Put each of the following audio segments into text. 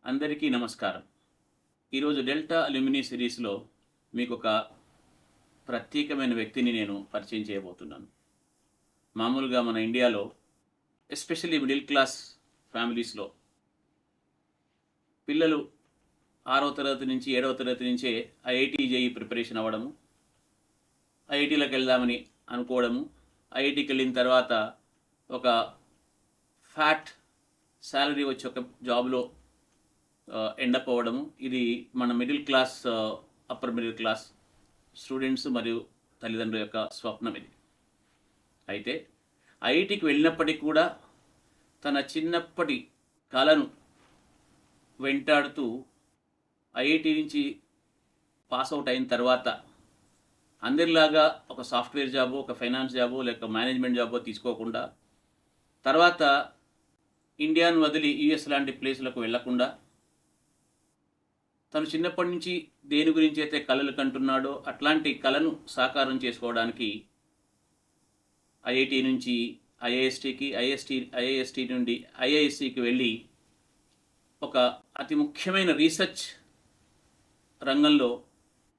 అందరికీ నమస్కారం. ఈరోజు డెల్టా అల్యూమినీ సిరీస్‌లో మీకొక ప్రత్యేకమైన వ్యక్తిని నేను పరిచయం చేయబోతున్నాను. మామూలుగా మన ఇండియాలో ఎస్పెషల్లీ మిడిల్ క్లాస్ ఫ్యామిలీస్‌లో పిల్లలు 6వ తరగతి నుంచి 7వ తరగతి నుంచే ఐఐటీ, జేఈఈ ప్రిపరేషన్ అవ్వడము, ఐఐటీలోకెళ్దామని అనుకోవడము, ఐఐటీకెళ్ళిన తర్వాత ఒక ఫ్యాట్ సాలరీ వచ్చి ఒక జాబ్‌లో ఎండప్ అవ్వడము. ఇది మన middle class, upper middle class students మరియు తల్లిదండ్రుల యొక్క స్వప్నం ఇది. అయితే ఐఐటికి వెళ్ళినప్పటికీ కూడా తన చిన్నప్పటి కలను వెంటాడుతూ ఐఐటి నుంచి పాస్ అవుట్ అయిన తర్వాత అందరిలాగా ఒక సాఫ్ట్వేర్ జాబో, ఒక ఫైనాన్స్ జాబో, లేక మేనేజ్మెంట్ జాబో తీసుకోకుండా తర్వాత ఇండియాను వదిలి యుఎస్ లాంటి ప్లేసులకు వెళ్లకుండా తను చిన్నప్పటి నుంచి దేని గురించి అయితే కలలు కంటున్నాడో అట్లాంటి కలను సాకారం చేసుకోవడానికి ఐఐటి నుంచి ఐఐఎస్టికి, ఐఐఎస్టి నుండి ఐఐఎస్సికి వెళ్ళి ఒక అతి ముఖ్యమైన రీసెర్చ్ రంగంలో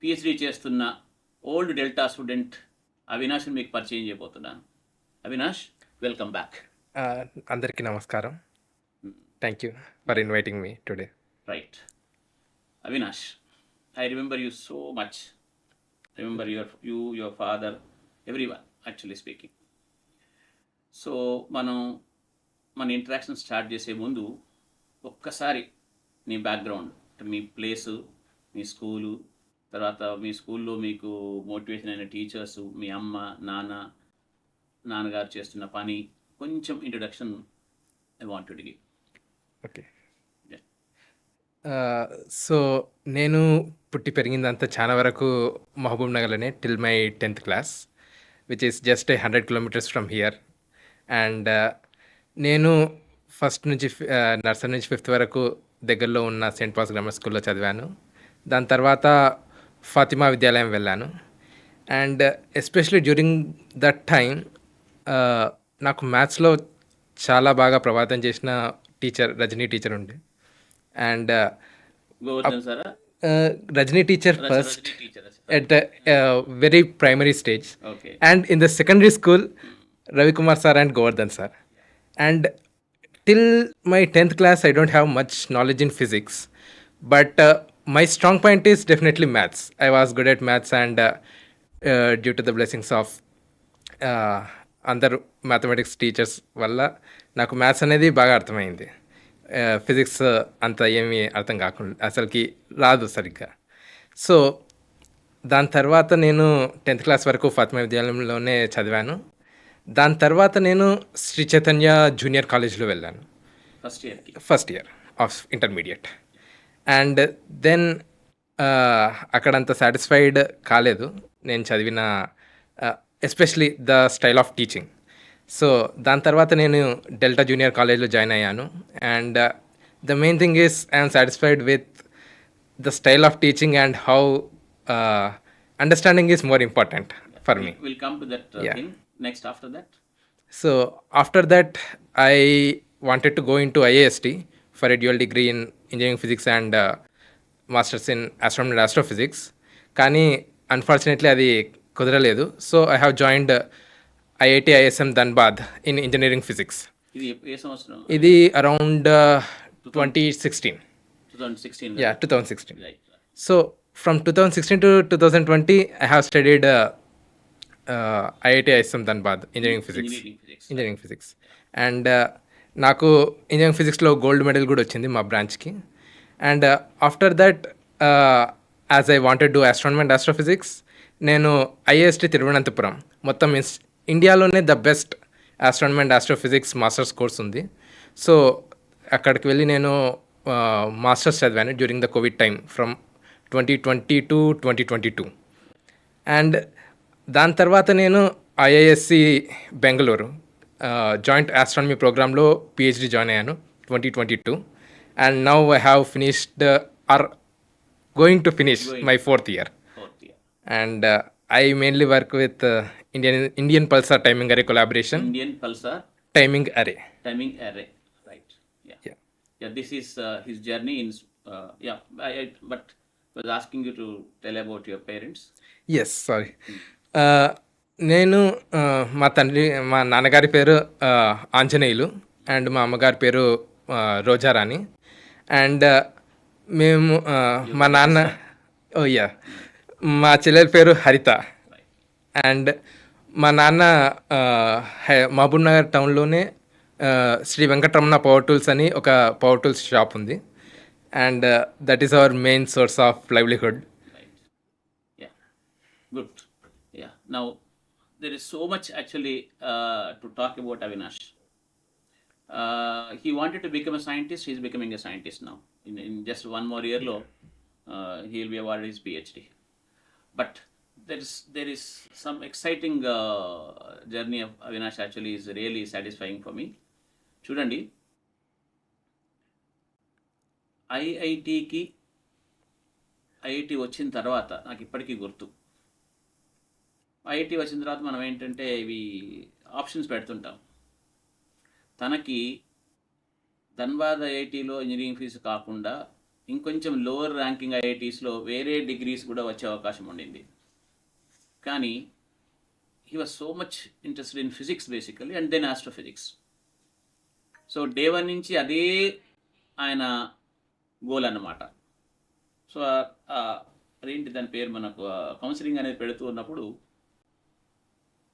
పిహెచ్డి చేస్తున్న ఓల్డ్ డెల్టా స్టూడెంట్ అవినాష్ని మీకు పరిచయం చేయబోతున్నాను. Avinash, welcome back. అందరికీ నమస్కారం. Thank you for inviting me today. Right. Avinash, I remember you so much. Remember your father, everyone, actually speaking. So మన ఇంటరాక్షన్ స్టార్ట్ చేసే ముందు ఒక్కసారి నీ బ్యాక్గ్రౌండ్, మీ ప్లేసు, మీ స్కూలు, తర్వాత మీ స్కూల్లో మీకు మోటివేషన్ అయిన టీచర్సు, మీ అమ్మ, నాన్నగారు చేస్తున్న పని, కొంచెం introduction I want to give. Okay. So నేను పుట్టి పెరిగిందంతా చాలా వరకు మహబూబ్ నగర్లోనే till my 10th class, which is just 100 kilometers from here. And నేను ఫస్ట్ నుంచి నర్సరీ నుంచి 5th వరకు దగ్గరలో ఉన్న సెయింట్ పాల్స్ గ్రామర్ స్కూల్లో చదివాను. దాని తర్వాత ఫాతిమా విద్యాలయం వెళ్ళాను. And especially during that time నాకు మ్యాథ్స్లో చాలా బాగా ప్రభావితం చేసిన టీచర్ రజనీ టీచర్ ఉండే. And Rajni teacher first at a very primary stage. Okay. And in the secondary school, Ravi Kumar sir and Govardhan sir. And till my 10th class, I don't have much knowledge in physics, but my strong point is definitely maths. I was good at maths, and due to the blessings of అందరు mathematics teachers వల్ల నాకు maths అనేది బాగా అర్థమైంది. Physics అంత ఏమీ అర్థం కాకుండా అసలుకి రాదు సరిగ్గా. సో దాని తర్వాత నేను 10th క్లాస్ వరకు ఫాతిమా విద్యాలయంలోనే చదివాను. దాని తర్వాత నేను శ్రీ చైతన్య జూనియర్ కాలేజ్లో వెళ్ళాను first year of intermediate. And then అక్కడంత సాటిస్ఫైడ్ కాలేదు నేను చదివిన, especially the style of teaching. So దాని తర్వాత నేను డెల్టా జూనియర్ కాలేజ్లో జాయిన్ అయ్యాను. And the main thing is I'm satisfied with the style of teaching and how understanding is more important for me. We'll come to that thing next after that. So after that I wanted to go into IAST for a dual degree in engineering physics and masters in astronomy and astrophysics. కానీ unfortunately అది కుదరలేదు. So I have joined IIT ISM Dhanbad in engineering physics. ఇది around 2016. 2016. Yeah, 2016. Right. So from 2016 to 2020 I have studied IIT ISM Dhanbad engineering physics. And నాకు engineering ఫిజిక్స్లో gold medal కూడా వచ్చింది మా బ్రాంచ్కి. And after that as I wanted do astronomy and astrophysics, నేను IIST Thiruvananthapuram, మొత్తం ఇండియాలోనే the best astronomy and astrophysics masters course ఉంది. సో అక్కడికి వెళ్ళి నేను మాస్టర్స్ చదివాను during the covid time from 2020 to 2022. And దాని తర్వాత నేను IISc బెంగళూరు జాయింట్ ఆస్ట్రానమీ ప్రోగ్రాంలో PhD జాయిన్ అయ్యాను 2022. And now I have finished or going to finish my 4th year. And I mainly work with Indian Pulsar Timing Array collaboration. Indian Pulsar Timing Array. Timing Array, right. Yeah. this is his journey in. But was asking you to tell about your parents. Yes sorry. నేను మా నాన్నగారి పేరు Anjaneyulu and మా అమ్మగారి పేరు Roja Rani. And మేము మా నాన్న మా చెల్లెల పేరు హరిత. అండ్ మా నాన్న మహబూబ్ నగర్ టౌన్లోనే శ్రీ వెంకటరమణ పవర్ టూల్స్ అని ఒక పవర్ టూల్స్ షాప్ ఉంది. And that is our main source of livelihood. Yeah, good. Yeah. Now, there is so much actually to talk about Avinash. He wanted to become a scientist. He's becoming a scientist now. In just one more year, he will be awarded his PhD. But there is some exciting journey of Avinash actually is really satisfying for me. చూడండి, IIT వచ్చిన తర్వాత నాకు ఇప్పటికీ గుర్తు. IIT వచ్చిన తర్వాత మనం ఏంటంటే ఇవి ఆప్షన్స్ పెడుతుంటాం. తనకి ధన్బాద్ ఐఐటిలో ఇంజనీరింగ్ ఫీజు కాకుండా ఇంకొంచెం లోవర్ ర్యాంకింగ్ ఐఐటీస్లో వేరే డిగ్రీస్ కూడా వచ్చే అవకాశం ఉండింది. కానీ he was so much interested in physics basically and then astrophysics. So day 1 నుంచి అదే ఆయన గోల్ అన్నమాట. సో అదేంటి దాని పేరు, మనకు కౌన్సిలింగ్ అనేది పెడుతూ ఉన్నప్పుడు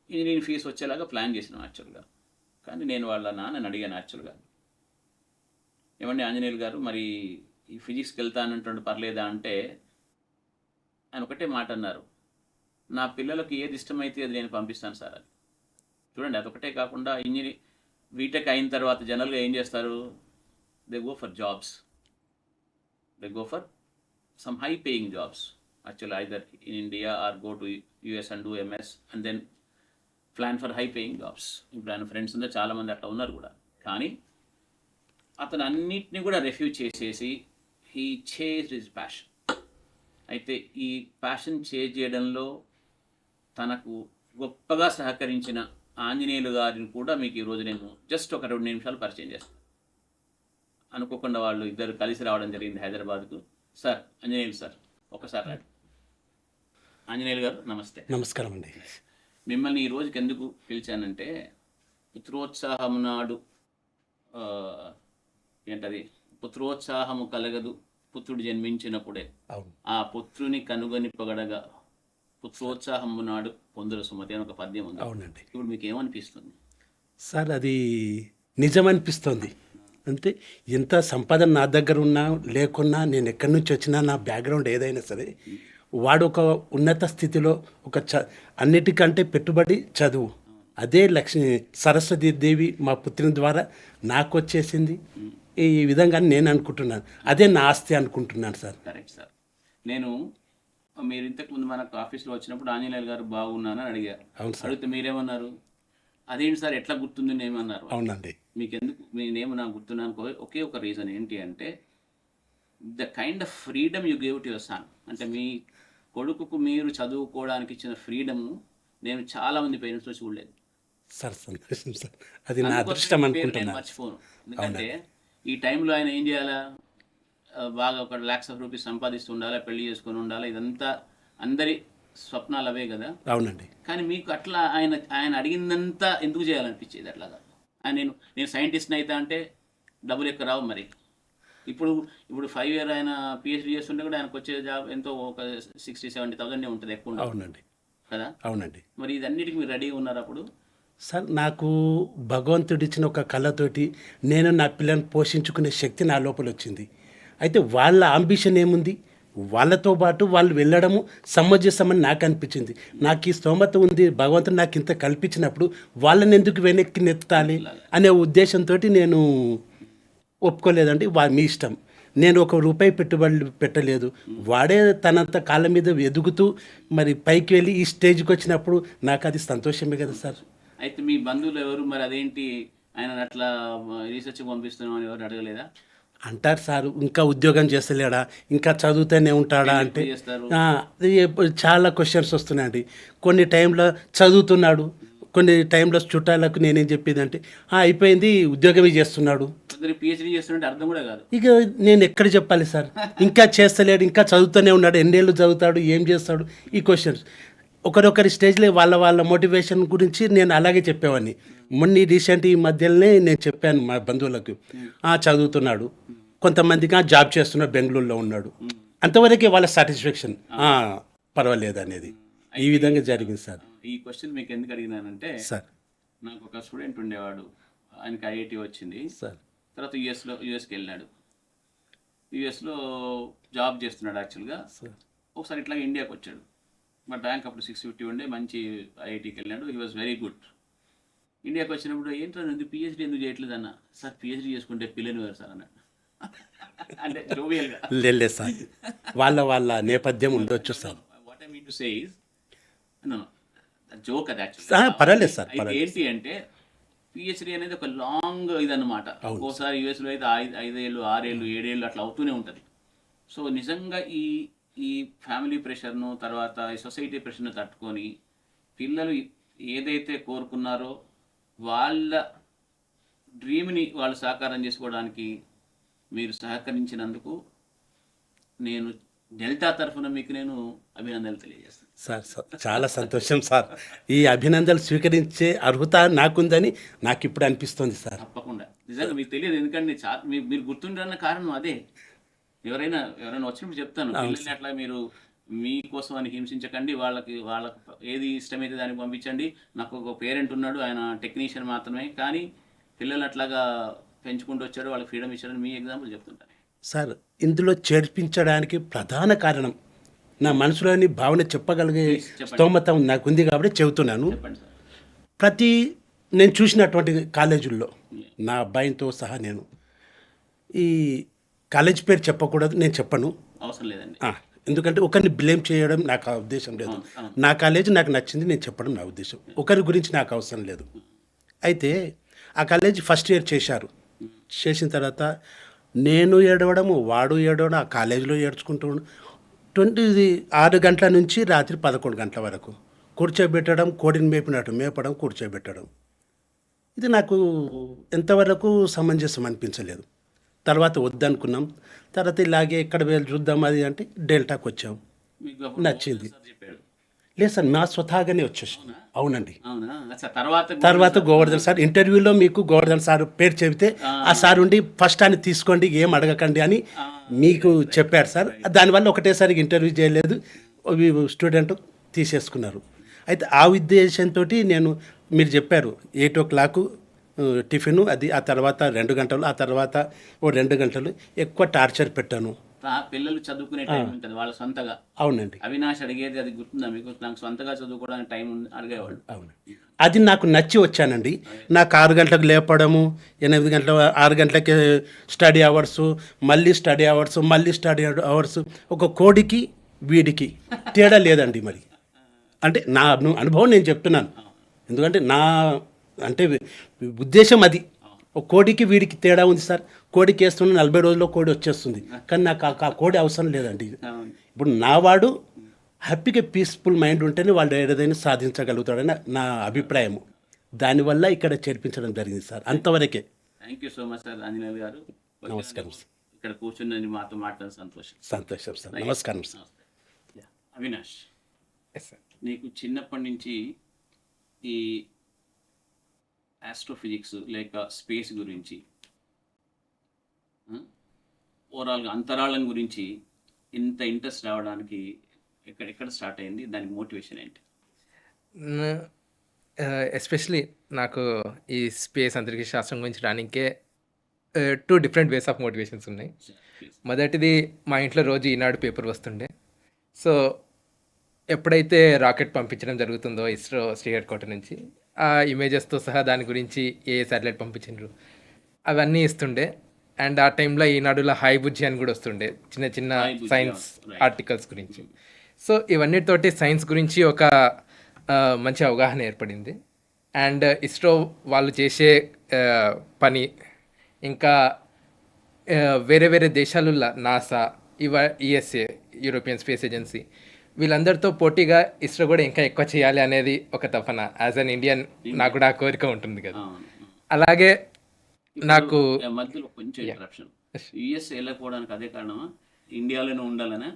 ఇంజనీరింగ్ ఫీజు వచ్చేలాగా ప్లాన్ చేసినాం యాక్చువల్గా. కానీ నేను వాళ్ళ నాన్నని అడిగాను యాక్చువల్గా, ఏమండి ఆంజనేయులు గారు, మరి ఈ ఫిజిక్స్కి వెళ్తానంటుండే పర్లేదా అంటే ఆయన ఒకటే మాట అన్నారు, నా పిల్లలకు ఏది ఇష్టమైతే అది నేను పంపిస్తాను సార్ అని. చూడండి, అదొకటే కాకుండా బీటెక్ అయిన తర్వాత జనరల్గా ఏం చేస్తారు, they go for jobs, they go for some high paying jobs actually either in India or go to US and do MS and then plan for high paying jobs. ఇప్పుడు ఆయన ఫ్రెండ్స్ ఉందో చాలామంది అట్లా ఉన్నారు కూడా. కానీ అతను అన్నిటిని కూడా రిఫ్యూజ్ చేసేసి హీ చేజ్ హిజ్ ప్యాషన్. అయితే ఈ ప్యాషన్ చేజ్ చేయడంలో తనకు గొప్పగా సహకరించిన ఆంజనేయులు గారిని కూడా మీకు ఈరోజు నేను జస్ట్ ఒక 2 నిమిషాలు పరిచయం చేస్తాను. అనుకోకుండా వాళ్ళు ఇద్దరు కలిసి రావడం జరిగింది హైదరాబాద్కు. సార్, ఆంజనేయులు సార్, ఒకసారి రండి. ఆంజనేయులు గారు నమస్తే. నమస్కారం అండి. మిమ్మల్ని ఈ రోజుకి ఎందుకు పిలిచానంటే, పుత్రోత్సాహం నాడు ఏంటది, పుత్రోత్సాహము కలగదు పుత్రుడు జన్మించినప్పుడే, ఆ పుత్రుని కనుగొని పొగడగా పుత్రోత్సాహము నాడు పొందుల సుమతి అని ఒక పద్యం ఉంది. అవునండి. ఇప్పుడు మీకు ఏమనిపిస్తుంది సార్? అది నిజమనిపిస్తుంది. అంటే ఎంత సంపాదన నా దగ్గర ఉన్నా లేకున్నా, నేను ఎక్కడి నుంచి వచ్చినా, నా బ్యాక్గ్రౌండ్ ఏదైనా సరే, వాడు ఒక ఉన్నత స్థితిలో అన్నిటికంటే పెట్టుబడి చదువు. అదే సరస్వతీ దేవి మా పుత్రుని ద్వారా నాకు వచ్చేసింది. ఈ విధంగా నేను అనుకుంటున్నాను, అదే నా ఆస్తి అనుకుంటున్నాను సార్. Correct sir. నేను మీరు ఇంతకుముందు మనకు ఆఫీస్లో వచ్చినప్పుడు ఆంజనేయులు గారు బాగున్నానని అడిగారు. అవును సార్. అడిగితే మీరేమన్నారు, అదేంటి సార్ ఎట్లా గుర్తుంది నేమన్నారు. అవునండి. మీకు ఎందుకు మీ నేమ్ నాకు గుర్తున్నాను ఒకే ఒక రీజన్ ఏంటి అంటే, the kind of freedom you gave to your son. అంటే మీ కొడుకుకు మీరు చదువుకోవడానికి ఇచ్చిన ఫ్రీడమ్ నేను చాలా మంది పేరెంట్స్లో చూడలేదు సార్. సంతోషం సార్, అది నా అదృష్టం అనుకుంటున్నాను. మర్చిపోను. ఎందుకంటే ఈ టైంలో ఆయన ఏం చేయాలా, బాగా ఒక lakhs of rupees సంపాదిస్తూ ఉండాలా, పెళ్లి చేసుకొని ఉండాలా, ఇదంతా అందరి స్వప్నాలు అవే కదా. అవునండి. కానీ మీకు అట్లా ఆయన అడిగిందంతా ఎందుకు చేయాలనిపించేది అట్లాగా. నేను సైంటిస్ట్ని అయితే అంటే డబ్బులు ఎక్కువ రావు. మరి ఇప్పుడు 5 years ఆయన పిహెచ్డీ చేస్తుంటే కూడా ఆయనకు వచ్చే జాబ్ ఎంతో ఒక 60,000-70,000 ఉంటుంది, ఎక్కువ ఉంటుంది. అవునండి కదా. అవునండి. మరి ఇదన్నిటికి మీరు రెడీగా ఉన్నారు అప్పుడు? సార్, నాకు భగవంతుడిచ్చిన ఒక కళతోటి నేను నా పిల్లల్ని పోషించుకునే శక్తి నా లోపల వచ్చింది. అయితే వాళ్ళ అంబిషన్ ఏముంది, వాళ్ళతో పాటు వాళ్ళు వెళ్ళడము సమంజసమని నాకు అనిపించింది. నాకు ఈ స్తోమత ఉంది, భగవంతుడు నాకు ఇంత కల్పించినప్పుడు వాళ్ళని ఎందుకు వెనక్కి నెత్తాలి అనే ఉద్దేశంతో నేను ఒప్పుకోలేదండి. మీ ఇష్టం, నేను ₹1 పెట్టుబడి పెట్టలేదు. వాడే తనంత కాళ్ళ మీద ఎదుగుతూ మరి పైకి వెళ్ళి ఈ స్టేజ్కి వచ్చినప్పుడు నాకు అది సంతోషమే కదా సార్. అయితే మీ బంధువులు ఎవరు మరి అదేంటి ఆయన అట్లా రీసెర్చ్ పంపిస్తున్నాం అని ఎవరు అడగలేదా? అంటారు సార్, ఇంకా ఉద్యోగం చేస్తలేడా, ఇంకా చదువుతూనే ఉంటాడా అంటే చాలా క్వశ్చన్స్ వస్తున్నాయండి. కొన్ని టైంలో చదువుతున్నాడు, కొన్ని టైంలో చుట్టాలకు నేనేం చెప్పేదంటే అయిపోయింది, ఉద్యోగమే చేస్తున్నాడు. కొందరు పిహెచ్డీ చేస్తుంటే అర్థం కూడా కాదు. ఇక నేను ఎక్కడ చెప్పాలి సార్, ఇంకా చేస్తలేడు, ఇంకా చదువుతూనే ఉన్నాడు, ఎన్నేళ్ళు చదువుతాడు, ఏం చేస్తాడు, ఈ క్వశ్చన్స్. ఒకరొకరి స్టేజ్లో వాళ్ళ మోటివేషన్ గురించి నేను అలాగే చెప్పేవాడిని. మొన్న రీసెంట్ ఈ మధ్యలోనే నేను చెప్పాను మా బంధువులకు, చదువుతున్నాడు, కొంతమందికి జాబ్ చేస్తున్నాడు, బెంగళూరులో ఉన్నాడు, అంతవరకే వాళ్ళ సాటిస్ఫాక్షన్, పర్వాలేదు అనేది. ఈ విధంగా జరిగింది సార్. ఈ క్వశ్చన్ మీకు ఎందుకు అడిగినానంటే, సార్ నాకు ఒక స్టూడెంట్ ఉండేవాడు, ఆయనకి ఐఐటి వచ్చింది, సార్ తర్వాత యూఎస్కి వెళ్ళాడు. యూఎస్లో జాబ్ చేస్తున్నాడు యాక్చువల్గా. ఒకసారి ఇట్లా ఇండియాకి వచ్చాడు, బట్ ర్యాంక్ అప్పుడు 650 ఉండే, మంచి ఐఐటికి వెళ్ళాడు, హీ వాజ్ వెరీ గుడ్. ఇండియాకి వచ్చినప్పుడు ఏంటో ఎందుకు పిహెచ్డీ ఎందుకు చేయట్లేదు అన్న. సార్ పిహెచ్డీ చేసుకుంటే పిల్లని వారు సార్ అన్నాడు. అంటే జోవియల్గా. లేదు సార్, వాళ్ళ నేపథ్యం ఉండొచ్చు sir. What I mean to say is, joke అది యాక్చువల్లీ. పర్వాలేదు సార్, అయితే ఏంటి అంటే పిహెచ్డీ అనేది ఒక లాంగ్ ఇదన్నమాట. ఒక్కోసారి యూఎస్లో అయితే 5 ఏళ్ళు 6 ఏళ్ళు 7 ఏళ్ళు అట్లా అవుతూనే ఉంటుంది. సో నిజంగా ఈ ఫ్యామిలీ ప్రెషర్ను, తర్వాత ఈ సొసైటీ ప్రెషర్ను తట్టుకొని పిల్లలు ఏదైతే కోరుకున్నారో వాళ్ళ డ్రీమ్ని వాళ్ళు సాకారం చేసుకోవడానికి మీరు సహకరించినందుకు నేను డెల్టా తరఫున మీకు నేను అభినందనలు తెలియజేస్తాను సార్. చాలా సంతోషం సార్, ఈ అభినందనలు స్వీకరించే అర్హత నాకుందని నాకు ఇప్పుడు అనిపిస్తుంది సార్. తప్పకుండా, నిజంగా మీకు తెలియదు, ఎందుకంటే మీరు గుర్తుండన్న కారణం అదే. ఎవరైనా వచ్చినప్పుడు చెప్తాను, పిల్లల్ని అట్లా మీరు మీకోసం అని హింసించకండి, వాళ్ళకి ఏది ఇష్టమైతే దానికి పంపించండి. నాకు ఒక పేరెంట్ ఉన్నాడు, ఆయన టెక్నీషియన్ మాత్రమే, కానీ పిల్లలు అట్లాగా పెంచుకుంటూ వచ్చాడు, వాళ్ళకి ఫ్రీడమ్ ఇచ్చాడని మీ ఎగ్జాంపుల్ చెప్తుంటాను సార్. ఇందులో చేర్పించడానికి ప్రధాన కారణం నా మనసులోని భావన చెప్పగలిగే స్తోమత నాకుంది కాబట్టి చెబుతున్నాను. చెప్పండి సార్. నేను చూసినటువంటి కాలేజీల్లో నా అబ్బాయితో సహా, నేను ఈ కాలేజ్ పేరు చెప్పకూడదు, నేను చెప్పను, అవసరం లేదండి. ఎందుకంటే ఒకరిని బ్లేమ్ చేయడం నాకు ఆ ఉద్దేశం లేదు. నా కాలేజీ నాకు నచ్చింది, నేను చెప్పడం నా ఉద్దేశం, ఒకరి గురించి నాకు అవసరం లేదు. అయితే ఆ కాలేజీ ఫస్ట్ ఇయర్ చేసిన తర్వాత నేను ఏడవడము, వాడు ఏడవడం, ఆ కాలేజీలో ఏడ్చుకుంటూ 6 గంటల నుంచి రాత్రి 11 గంటల వరకు కూర్చోబెట్టడం, కోడిని మేపడం, కూర్చోబెట్టడం, ఇది నాకు ఎంతవరకు సమంజసం అనిపించలేదు. తర్వాత వద్దనుకున్నాం. తర్వాత ఇలాగే ఎక్కడ వెళ్ళి చూద్దాం అది అంటే డెల్టాకి వచ్చాం, నచ్చింది. లేదు సార్, నా స్వతహాగానే వచ్చేసి. అవునండి. తర్వాత గోవర్ధన్ సార్ ఇంటర్వ్యూలో మీకు గోవర్ధన్ సార్ పేరు చెబితే ఆ సార్ ఉండి ఫస్ట్ అని తీసుకోండి, ఏం అడగకండి అని మీకు చెప్పారు సార్. దానివల్ల ఒకటేసారి ఇంటర్వ్యూ చేయలేదు, స్టూడెంట్ తీసేసుకున్నారు. అయితే ఆ ఉద్దేశంతో మీరు చెప్పారు 8 o'clock టిఫిన్, అది ఆ తర్వాత 2 గంటలు, ఆ తర్వాత 2 గంటలు ఎక్కువ టార్చర్ పెట్టాను. పిల్లలు చదువుకునే టైం ఉంటుంది వాళ్ళ సొంతగా. అవునండి. అవినాష్ అడిగేది అది గుర్తుందా మీకు? నాకు సొంతగా చదువుకోవడానికి టైం అడిగేవాళ్ళు. అవును, అది నాకు నచ్చి వచ్చానండి. నాకు 6 గంటలకు లేపడము, 8 గంటల 6 గంటలకి స్టడీ అవర్సు, మళ్ళీ స్టడీ అవర్సు, ఒక కోడికి వీడికి తేడా లేదండి. మరి అంటే నా అనుభవం నేను చెప్తున్నాను, ఎందుకంటే అంటే ఉద్దేశం అది. ఒక కోడికి వీడికి తేడా ఉంది సార్. కోడికి వేస్తున్న 40 రోజుల్లో కోడి వచ్చేస్తుంది, కానీ నాకు ఆ కోడి అవసరం లేదండి. ఇప్పుడు నా వాడు హ్యాపీగా పీస్ఫుల్ మైండ్ ఉంటేనే వాళ్ళు ఏదైనా సాధించగలుగుతాడని నా అభిప్రాయము. దానివల్ల ఇక్కడ చేర్పించడం జరిగింది సార్, అంతవరకే. Thank you so much sir Anjaneyulu గారు. నమస్కారం సార్. ఇక్కడ కూర్చుని మాతో మాట్లాడే సంతోషం సార్. నమస్కారం సార్. అవినాష్, నీకు చిన్నప్పటి నుంచి ఈ ఆస్ట్రోఫిజిక్స్ లేక స్పేస్ గురించి, ఓవరాల్గా అంతరాళం గురించి ఇంత ఇంట్రెస్ట్ రావడానికి ఎక్కడ స్టార్ట్ అయింది? దాని మోటివేషన్ ఏంటి? ఎస్పెషలీ నాకు ఈ స్పేస్ అంతరిక్ష శాస్త్రం గురించి రానికే 2 డిఫరెంట్ వేస్ ఆఫ్ మోటివేషన్స్ ఉన్నాయి. మొదటిది, మా ఇంట్లో రోజు ఈనాడు పేపర్ వస్తుండే. సో ఎప్పుడైతే రాకెట్ పంపించడం జరుగుతుందో ఇస్రో స్టే హెడ్ క్వార్టర్ నుంచి, ఆ ఇమేజెస్తో సహా దాని గురించి ఏ శాటిలైట్ పంపించారు అవన్నీ ఇస్తుండే. అండ్ ఆ టైంలో ఈనాడులో హాయ్ బుజ్జి అని కూడా వస్తుండే, చిన్న చిన్న సైన్స్ ఆర్టికల్స్ గురించి. సో ఇవన్నిటితోటి సైన్స్ గురించి ఒక మంచి అవగాహన ఏర్పడింది. అండ్ ఇస్రో వాళ్ళు చేసే పని, ఇంకా వేరే వేరే దేశాలలో NASA, USA European space agency, వీళ్ళందరితో పోటీగా ఇస్రో కూడా ఇంకా ఎక్కువ చేయాలి అనేది ఒక తపన. యాజ్ అన్ ఇండియన్ నాకు కూడా ఆ కోరిక ఉంటుంది కదా. అవును. అలాగే నాకు మధ్యలో కొంచెం ఇంటరప్షన్. యుఎస్ వెళ్ళకపోవడానికి అదే కారణమా? ఇండియాలోనే ఉండాలనా?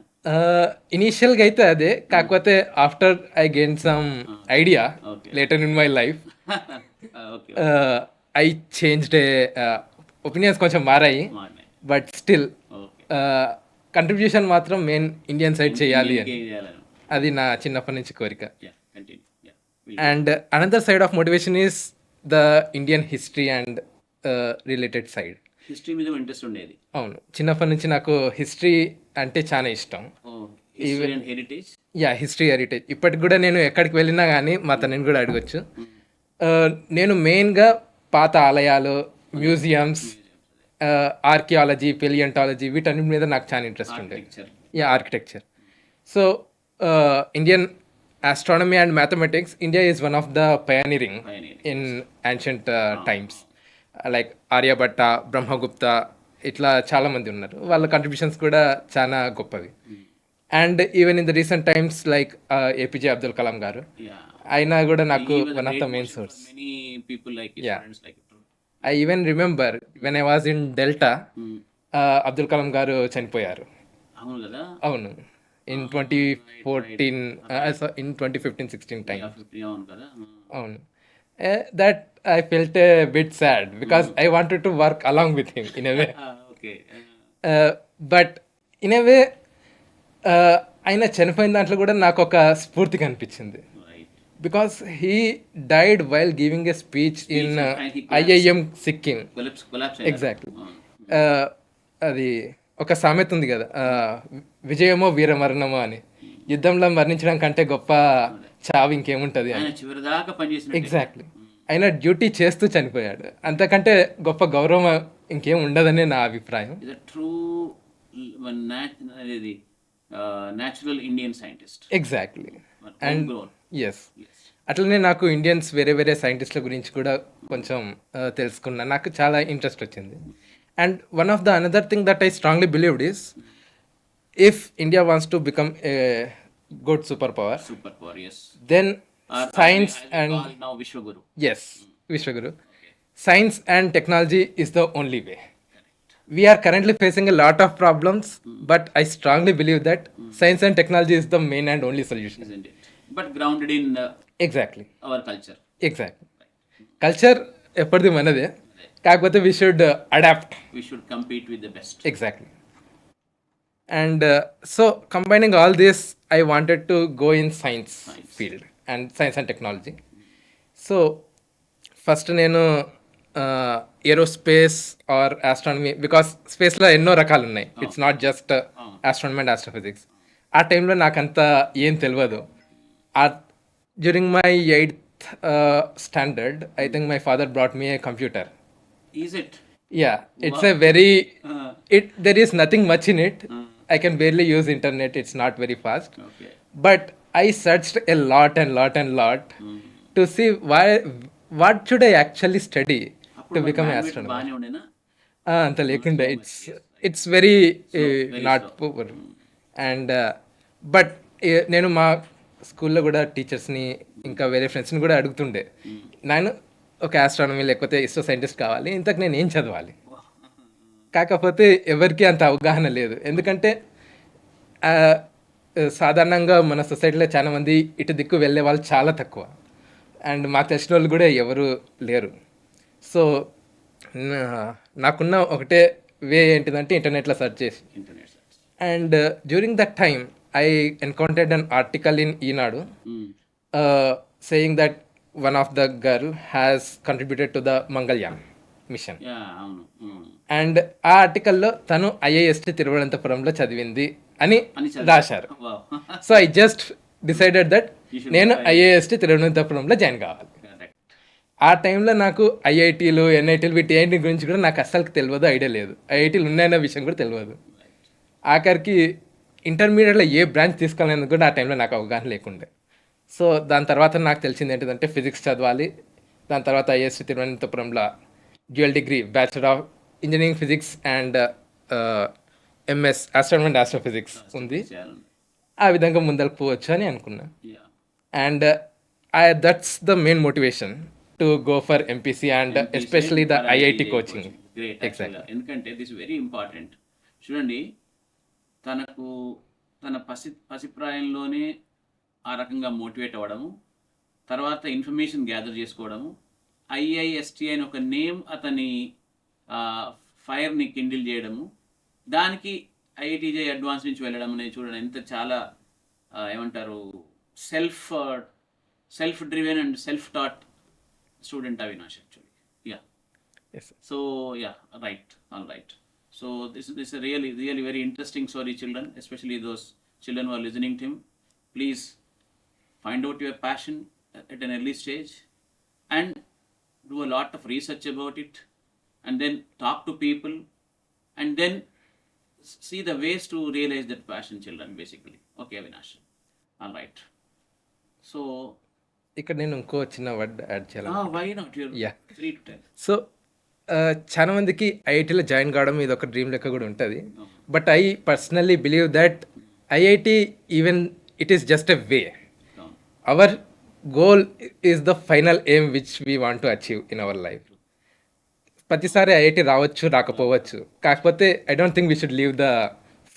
ఇనీషియల్గా అయితే అదే, కాకపోతే after I gain some idea okay. Later in my life okay. I changed opinions కొంచెం మారాయి. మారినాయి. But still okay. కంట్రిబ్యూషన్ మాత్రం మెయిన్ ఇండియన్ సైడ్ చేయాలి అని. ఇంకేం చేయాలని? అది నా చిన్నప్పటి నుంచి కోరిక. Yeah, continue. Yeah. And another side of motivation is the Indian history and related side. History మీద ఇంట్రెస్ట్ ఉండేది. అవును, చిన్నప్పటి నుంచి నాకు హిస్టరీ అంటే చాలా ఇష్టం. History and heritage. Yeah, history heritage. ఇప్పటికి కూడా నేను ఎక్కడికి వెళ్ళినా కానీ మా తనని కూడా అడగొచ్చు. నేను మెయిన్గా పాత ఆలయాలు, మ్యూజియంస్, ఆర్కియాలజీ, పెలియంటాలజీ వీటన్నిటి మీద నాకు చాలా ఇంట్రెస్ట్ ఉండేది. Yeah, architecture. So Indian astronomy and mathematics, India is one of the pioneering in ancient times. Like Aryabhatta, Brahmagupta, ఇట్లా చాలా మంది ఉన్నారు. వాళ్ళ కంట్రిబ్యూషన్స్ కూడా చాలా గొప్పవి. And even in the recent times like APJ Abdul Kalam గారు, ఆయన కూడా నాకు one of the main source. I even remember when I was in delta, Abdul Kalam గారు చనిపోయారు. అవును కదా. అవును, ఇన్ 2014 in 2015-16 time. అవును కదా. అవును. That I felt a bit sad because I wanted to work along with him in a way. Okay. But in a way ఆయన చనిపోయిన దాంట్లో కూడా నాకు ఒక స్ఫూర్తి కనిపించింది. Because he died while giving a speech in IIM Sikkim. Exactly. అది ఒక సామెత ఉంది కదా, విజయమో వీరమరణమో అని. యుద్ధంలో మరణించడం కంటే గొప్ప చావు ఇంకేముంటుంది అని. ఎగ్జాక్ట్లీ. ఆయన డ్యూటీ చేస్తూ చనిపోయాడు. అంతకంటే గొప్ప గౌరవం ఇంకేం ఉండదని నా అభిప్రాయం. True natural Indian scientist. Exactly. And yes, అట్లనే నాకు ఇండియన్స్ వేరే వేరే సైంటిస్టుల గురించి కూడా కొంచెం తెలుసుకున్నా, నాకు చాలా ఇంట్రెస్ట్ వచ్చింది. And one of the another thing that I strongly believed is, if India wants to become a good superpower, yes, then science and now Vishwaguru. Yes, Vishwaguru. Science and technology is the only way. We are currently facing a lot of problems, but I strongly believe that science and technology is the main and only solution. Isn't it? But grounded in exactly our culture. Exactly. Culture ఎప్పటిది మనదే, కాకపోతే we should adapt. We should compete with the best. Exactly. And so combining all this, I wanted to go in science field and science and technology. So first నేను aerospace are astronomy, because స్పేస్లో ఎన్నో రకాలు ఉన్నాయి. It's not just astronomy and astrophysics. ఆ టైంలో నాకంత ఏం తెలియదు. During my 8th standard, I think my father brought me a computer. Is it? Yeah, it's a very there is nothing much in it. I can barely use internet. It's not very fast. Okay. But I searched a lot to see what should I actually study to become an astronomer. బానే ఉండేనా? అంత లేకుండా it's very not poor. And but నేను మా స్కూల్లో కూడా టీచర్స్ని ఇంకా వేరే ఫ్రెండ్స్ని కూడా అడుగుతుండే, నేను ఒక ఆస్ట్రానమీ లేకపోతే ఇస్రో సైంటిస్ట్ కావాలి, ఇంతకు నేను ఏం చదవాలి. కాకపోతే ఎవరికి అంత అవగాహన లేదు. ఎందుకంటే సాధారణంగా మన సొసైటీలో చాలా మంది ఇటు దిక్కు వెళ్ళే వాళ్ళు చాలా తక్కువ, అండ్ మాకు తెలిసిన వాళ్ళు కూడా ఎవరు లేరు. సో నాకున్న ఒకటే వే ఏంటిదంటే ఇంటర్నెట్లో సెర్చ్ చేసి. And during that time I encountered an article in Eenadu saying that one of the girl has contributed to the Mangalyaan mission. And ఆ ఆర్టికల్లో తను IIST తిరువనంతపురంలో చదివింది అని రాశారు. So I just decided that నేను IIST తిరువనంతపురంలో జాయిన్ కావాలి. ఆ టైంలో నాకు IITలు NITలు వీటి ఏంటి గురించి కూడా నాకు అస్సలు తెలియదు, ఐడియా లేదు. IITలు ఉన్నాయన్న విషయం కూడా తెలియదు. ఆఖరికి ఇంటర్మీడియట్లో ఏ బ్రాంచ్ తీసుకోవాలనేది కూడా ఆ టైంలో నాకు అవగాహన లేకుండే. సో దాని తర్వాత నాకు తెలిసింది ఏంటంటే ఫిజిక్స్ చదవాలి. దాని తర్వాత IIST తిరువనంతపురంలో dual degree bachelor of engineering physics and MS astronomy and astrophysics ఉంది. ఆ విధంగా ముందరకు పోవచ్చు అని అనుకున్నా. Yeah. And that's the main motivation to go for MPC and MPC especially the for IIT IIT coaching. Great, exactly. actually. ఎందుకంటే this very important. చూడండి, తనకు తన పసిప్రాయంలోనే ఆ రకంగా మోటివేట్ అవ్వడము, తర్వాత ఇన్ఫర్మేషన్ గ్యాదర్ చేసుకోవడము, ఐఐఎస్టి అని ఒక నేమ్ అతని ఫైర్ని కిండిల్ చేయడము, దానికి ఐఐటీజే అడ్వాన్స్ నుంచి వెళ్ళడం అనేది చూడండి ఎంత చాలా ఏమంటారు self driven and self taught student Avinash actually. Yeah. Yes, sir. So yeah, right, all right. So this is a really very interesting story, children, especially those children who are listening to him. Please find out your passion at an early stage and do a lot of research about it, and then talk to people, and then see the ways to realize that passion, children, basically. Okay, Avinash. All right. So ఇక్కడ నేను ఇంకో చిన్న word add చేయాలి. why not? You're Yeah. free to tell. So చాలా మందికి ఐఐటీలో join కావడం ఇది ఒక డ్రీమ్ లెక్క కూడా ఉంటుంది. But I personally believe that IIT even it is just a way. No. Hour goal is the final aim which we want to achieve in our life. ప్రతిసారి IIT రావచ్చు రాకపోవచ్చు, కాకపోతే I don't think we should leave the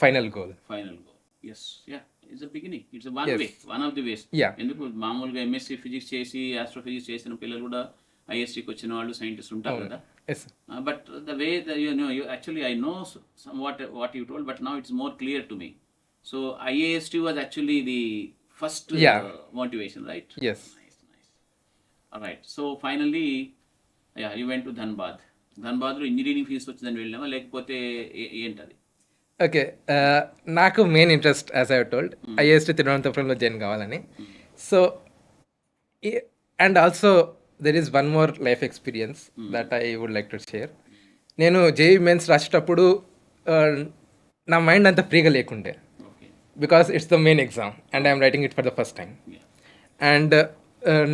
final goal. Final goal. Yes, yeah. It's a beginning. It's a one Yes. way, one of the ways. Yeah. ఎందుకు మామూలుగా MSc physics చేసి astrophysics చేసిన పిల్లలు కూడా ఐఎస్టీకి వచ్చిన వాళ్ళు సైంటిస్ట్ ఉంటారు కదా. Yes. But the way you actually I know some what you told, but now it's more clear to me. So IAST was actually the first Yeah. Motivation, right? Yes. Nice. Right. So finally you went to ధన్బాద్లో engineering ఫీజు వచ్చిందని వెళ్ళామా, లేకపోతే ఏంటది? Okay, నాకు main interest as I told IST తిరువనంతపురంలో join కావాలని. So and also there is one more life experience that I would like to share. నేను జేఈ మెయిన్స్ రాసేటప్పుడు నా మైండ్ అంత ఫ్రీగా లేకుండే, okay. Because it's the main exam and I'm writing it for the first time. And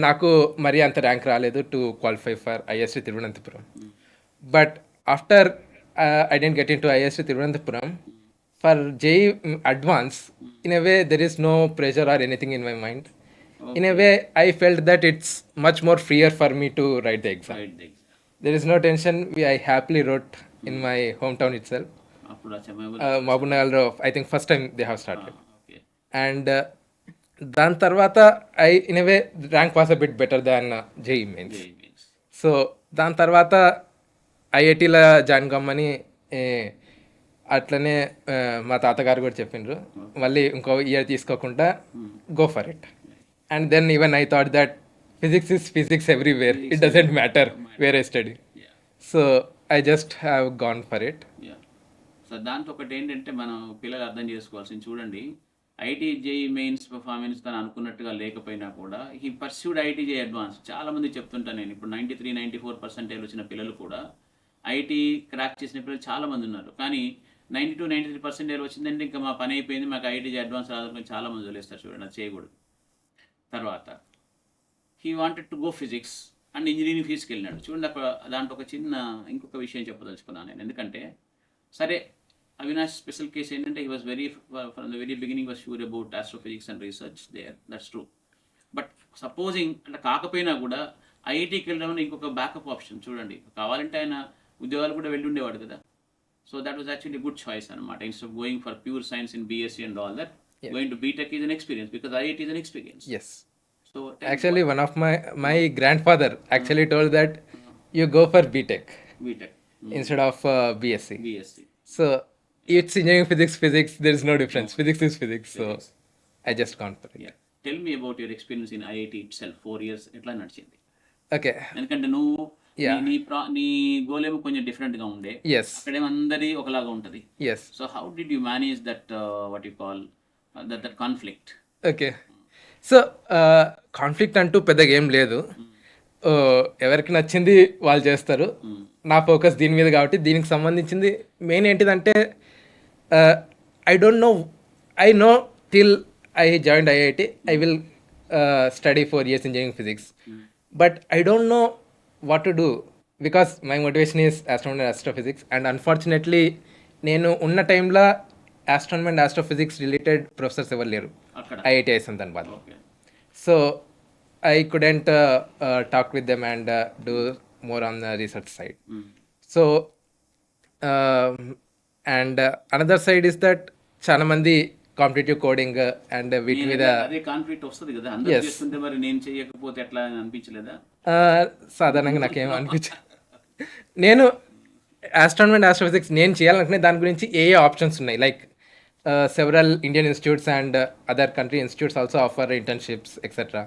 నాకు మరీ అంత rank రాలేదు to qualify for IST Thiruvananthapuram. But after I didn't get into IST Thiruvananthapuram. For JEE Advance, in a way, there is no pressure or anything in my mind. In a way, I felt that it's much more freer for me to write the exam. Right, the exam. There is no tension. I happily wrote in my hometown itself. అప్పుడు Mabunnagalro, I think first time they have started. Okay. And దాని తర్వాత I, in a way, rank was a bit better than JEE mains. So దాని తర్వాత ఐఐటీలో join కమ్మని అట్లనే మా తాతగారు కూడా చెప్పిండ్రు, మళ్ళీ ఇంకో ఇయర్ తీసుకోకుండా go for it. And then even I thought that physics is physics everywhere, it doesn't matter where I study. So I just have gone for it. So దాంతో ఒకటి ఏంటంటే మనం పిల్లలు అర్థం చేసుకోవాల్సింది, చూడండి, ఐటీ జేఈ మెయిన్స్ పర్ఫార్మెన్స్ తను అనుకున్నట్టుగా లేకపోయినా కూడా he pursued IT JEE advance. చాలామంది చెప్తుంటాను నేను, ఇప్పుడు 93-94% వచ్చిన పిల్లలు కూడా ఐటీ క్రాక్ చేసిన పిల్లలు చాలామంది ఉన్నారు. కానీ 92-93% వచ్చిందంటే ఇంకా మా పని అయిపోయింది, మాకు ఐటీ అడ్వాన్స్ రాదని చాలామంది వదిలేస్తారు. చూడండి, అది చేయకూడదు. తర్వాత he wanted to go physics and engineering ఫీజుకి వెళ్ళినాడు. చూడండి, అక్కడ దాంట్లో ఒక చిన్న ఇంకొక విషయం చెప్పదలుచుకున్నాను నేను. ఎందుకంటే సరే, అవినాష్ స్పెషల్ కేసు ఏంటంటే he was from the very beginning was sure about astrophysics and research there, that's true. But supposing అంటే కాకపోయినా కూడా ఐఐటీకి వెళ్ళడం ఇంకొక బ్యాకప్ ఆప్షన్. చూడండి, కావాలంటే ఆయన ఉద్యోగాలు కూడా వెళ్ళి ఉండేవాడు కదా. So that was actually good choice అనమాట. Instead of going for pure science in BSc and all that, going to BTech is an experience because IIT is an experience. Yes. So Actually, one of my grandfather actually told that you go for BTech BTech instead of BSc. BSc. So it's engineering physics. There is no difference. Physics is physics. So I just gone for it. Tell me about your experience in IIT it self. 4 years ఎట్లా నడిచింది? Okay. ఎందుకంటే నువ్వు నీ goal ఏమో కొంచెం డిఫరెంట్గా ఉండే, Yes. అక్కడేమో అందరి ఒకలాగా ఉంటుంది. Yes. So how did you manage that what you call that conflict? Okay. So conflict అంటూ పెద్దగా ఏం లేదు. ఎవరికి నచ్చింది వాళ్ళు చేస్తారు. నా ఫోకస్ దీని మీద కాబట్టి దీనికి సంబంధించింది మెయిన్ ఏంటిదంటే I know till I joined IIT I will study 4 years engineering physics. But I don't know what to do because my motivation is astronomy and astrophysics. And unfortunately నేను ఉన్న టైంలో astronomy and astrophysics related professors ఎవరు లేరు అక్కడ IIT ఐసంతాబాద్. Okay. So I couldn't talk with them and do more on the research side. So, and another side is that చాలా మంది competitive coding and వీటి మీద అదే కాన్ఫ్లిక్ట్ వస్తుంది కదా, అందరూ Yes. చేస్తుంటే మరి నేను చేయకపోతే ఎట్లా అని అనిపించలేదా? సాధారణంగా నాకేం అనిపించదు. నేను ఆస్ట్రానమీ అండ్ ఆస్ట్రోఫిజిక్స్ నేను చేయాలనుకునే దాని గురించి ఏ ఆప్షన్స్ ఉన్నాయి, like several Indian institutes and other country institutes also offer internships etcetera.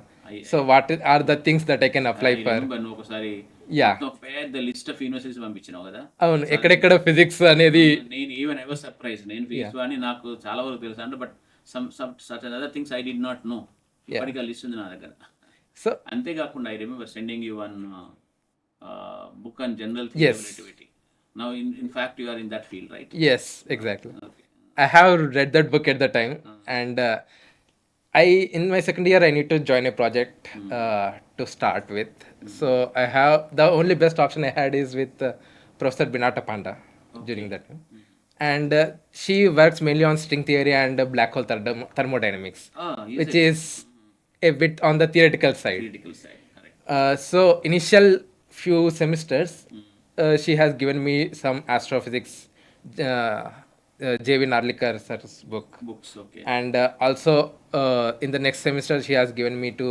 So what are the things that I can apply for. నువ్వు ఒకసారి Yeah. మొత్తం పెద్ద లిస్ట్ ఆఫ్ యూనివర్సిటీస్ పంపించినావు కదా. అవును, ఎక్కడెక్కడ ఫిజిక్స్ అనేది నేను ఈవెన్ ఐ వాస్ సర్ప్రైజ్, నేను ఫిజిక్స్ అని నాకు చాలా వరకు తెలుసు అంటే, but some certain other things I did not know. ఇప్పటికీ ఆ లిస్ట్ ఉంది నా దగ్గర. సో అంతేకాకుండా I remember sending you one book on general Yes. Relativity. Now in fact you are in that field, right? yes, exactly. I have read that book at the time, and in my second year I need to join a project to start with. So I have the only best option I had is with Professor Binata Panda during that time, and she works mainly on string theory and black hole thermodynamics, which is a bit on the theoretical side. Theoretical side, correct. So initial few semesters, she has given me some astrophysics, J.V. Narlikar sir's book, Books, okay. and also in the next semester she has given me to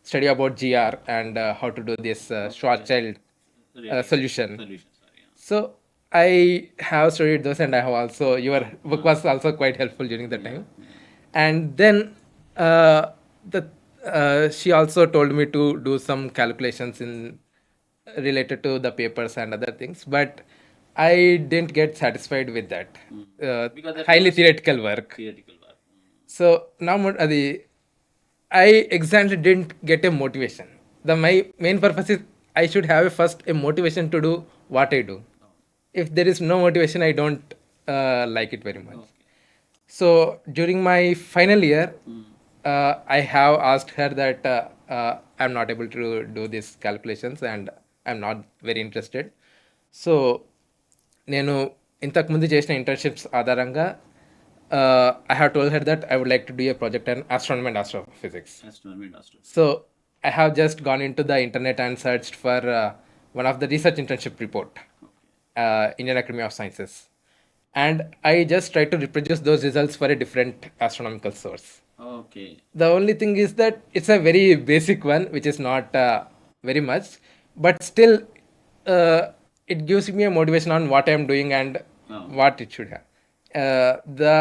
study about GR and how to do this Schwarzschild solution. Solutions, sorry, yeah. So I have studied those, and I have also, your book was also quite helpful during the time. And then she also told me to do some calculations in related to the papers and other things, but I didn't get satisfied with that. Because that Highly was theoretical work. Theoretical work. So now I exactly didn't get a motivation. My main purpose is I should have a motivation to do what I do. If there is no motivation, I don't like it very much. So during my final year, I have asked her that I'm not able to do these calculations and I'm not very interested. So నేను ఇంతకుముందు చేసిన internships ఆధారంగా I have told her that I would like to do a project on astronomy and astrophysics. Astronomy and astrophysics. So I have just gone into the internet and searched for one of the research internship report, Indian Academy of Sciences, and I just tried to reproduce those results for a different astronomical source. Okay. The only thing is that it's a very basic one, which is not very much, but still it gives me a motivation on what I am doing and what it should have. The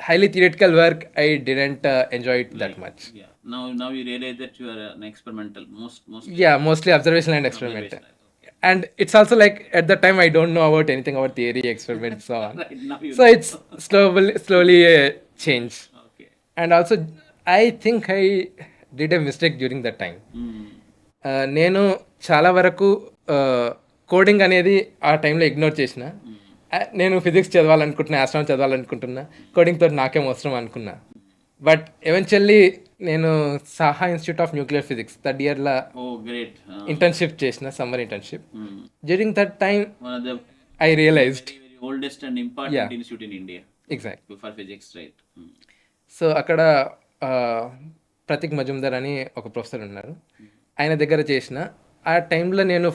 highly theoretical work, I didn't enjoy it that much. Yeah. Now you realize that you are an experimental, most. Yeah, mostly observational and experimental. And it's also like at the time I don't know about anything about theory, experiments, so on. Right, now you So it's slowly change. Okay. And also I think I did a mistake during that time. నేను చాలా వరకు coding అనేది ఆ టైంలో ignore చేసిన. నేను physics చదవాలనుకుంటున్నా, astronomy చదవాలనుకుంటున్నా, కోడింగ్తో నాకేం అవసరం అనుకున్నా. బట్ ఎవెన్చువల్లీ నేను Saha institute of nuclear physics third ఇయర్లో Oh, great. ఇంటర్న్షిప్ చేసిన, summer internship. During that time One of the I realized very oldest and important Yeah. institute in India exact. for physics, right? So అక్కడ ప్రతీక్ మజుందర్ అని ఒక professor ఉన్నారు, ఆయన దగ్గర చేసిన. ఆ టైంలో నేను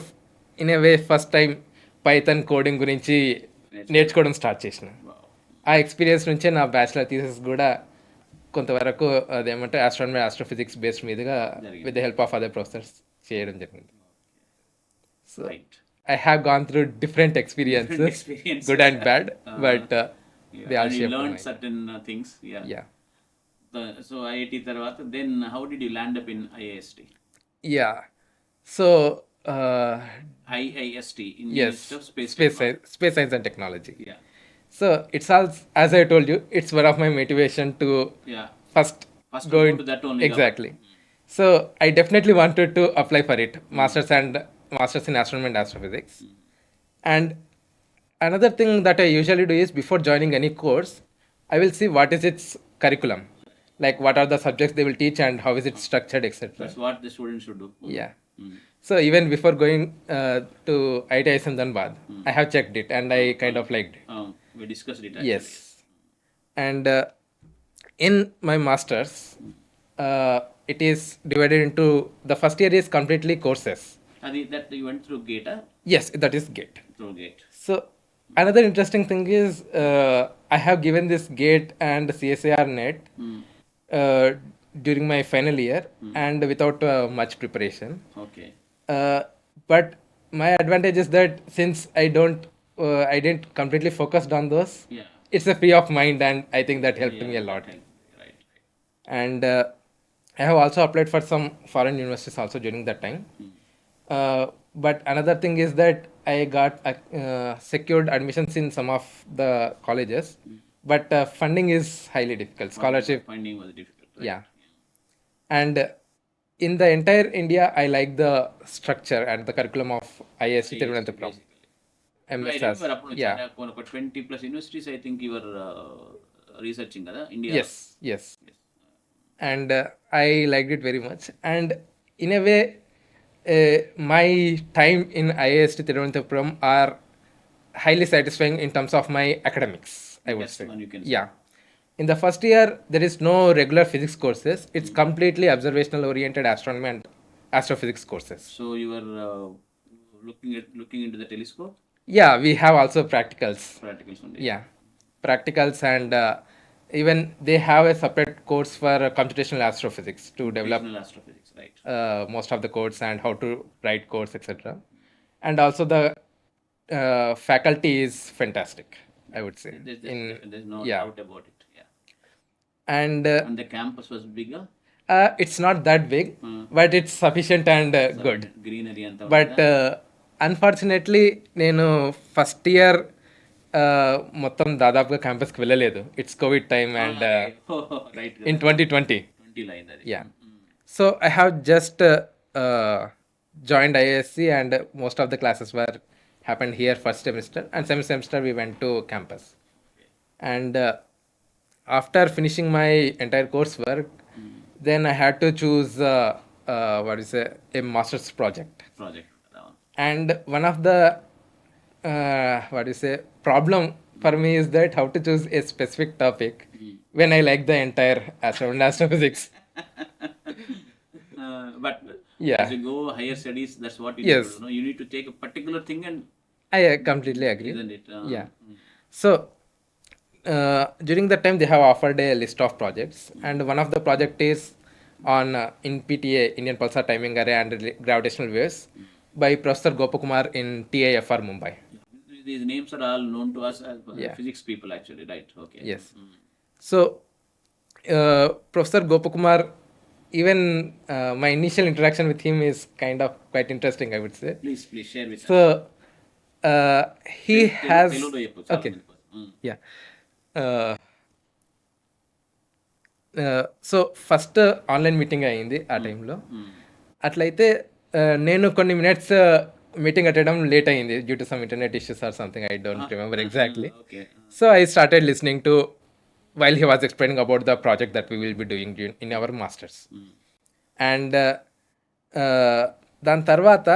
in a way first time Python coding గురించి నేర్చుకోవడం స్టార్ట్ చేసిన. Wow. ఆ ఎక్స్పీరియన్స్ నుంచే నా బ్యాచిలర్ థీసిస్ కూడా కొంతవరకు అదేమంటే ఆస్ట్రానమీ ఆస్ట్రోఫిజిక్స్ బేస్డ్ మీదుగా with the help of other professors చేయడం జరిగింది. So Right. I have gone through different experiences, experiences. good and bad, but they all And you shaped my learned mind. certain things. Yeah. Yeah. So IIT tarvata, then how did you land up in IIST? Yeah. So, IIST, Indian yes, Institute of Space Space Science and Technology. Yeah. So, it's all, as I told you, it's one of my motivation to Yeah. first First go to go in- to that only. Exactly. So, I definitely wanted to apply for it, Masters in Astronomy and Astrophysics. And another thing that I usually do is before joining any course, I will see what is its curriculum, like what are the subjects they will teach and how is it structured, etc. That's what the students should do. Yeah. So even before going to IIT Islamabad, I have checked it and I kind of liked it. We discussed it actually. Yes. And in my masters, it is divided into, the first year is completely courses. అది that you went through గేటా? Yes, that is GATE. Through GATE. So another interesting thing is, I have given this GATE and CSIR net during my final year and without much preparation. Okay. But my advantage is that since I didn't completely focused on those, yeah. it's a free of mind, and I think that helped me a lot. Right. And I have also applied for some foreign universities also during that time. But another thing is that I got secured admissions in some of the colleges, but funding is highly difficult. Scholarship, finding was difficult. yeah. And in the entire India, I like the structure and the curriculum of IISc Thiruvananthapuram. MSS, అప్పుడు yeah. ఒక 20+ universities I think your researching కదా India. Yes. And I liked it very much. And in a way, my time in IIST Thiruvananthapuram are highly satisfying in terms of my academics, I would Best say. one you can say. Yeah. In the first year, there is no regular physics courses. It's completely observational oriented astronomy and astrophysics courses. So your looking in to the telescope. Yeah, we have also practicals. Practicals ఉంది. Yeah, practicals, and even they have a separate course for computational astrophysics to develop astrophysics, right. most of the codes and how to write codes, etc. And also the faculty is fantastic, I would say. There's no yeah. doubt about it. Yeah. And And the campus was bigger. it's not that big, but it's sufficient and good. Greenery అంతా. But unfortunately నేను first year మొత్తం దాదాపుగా క్యాంపస్కి వెళ్ళలేదు. It's Covid time and right. In 2020. 20 అయింది అది. Yeah. So I have just joined IISc, and most of the classes were happened here first semester, and second semester we went to campus. And after finishing my entire coursework, then I had to choose a master's project. Project. And one of the problem for me is that how to choose a specific topic when I like the entire astrophysics. But Yeah. as you go higher studies, that's what you Yes. need to know. You need to take a particular thing and I completely agree. isn't it? Yeah. So during that time they have offered a list of projects, and one of the project is on in PTA, Indian Pulsar Timing Array and Gravitational Waves, by Professor Gopakumar in TIFR Mumbai. These names are all known to us as Yeah. physics people actually, right? Okay. Yes. So Professor Gopakumar, even my initial interaction with him is kind of quite interesting, I would say. Please share with us. So he has Telugulo చెప్పు, చాలా okay. మంది కోసం. Yeah. So first online meeting అయింది ఆ టైంలో. అట్లయితే నేను కొన్ని మినిట్స్ మీటింగ్ అటెండ్ లేట్ అయింది due to some internet issues or something, I don't remember exactly. Okay. So I started listening to while he was explaining about the project that we will be doing in our masters. And దాని తర్వాత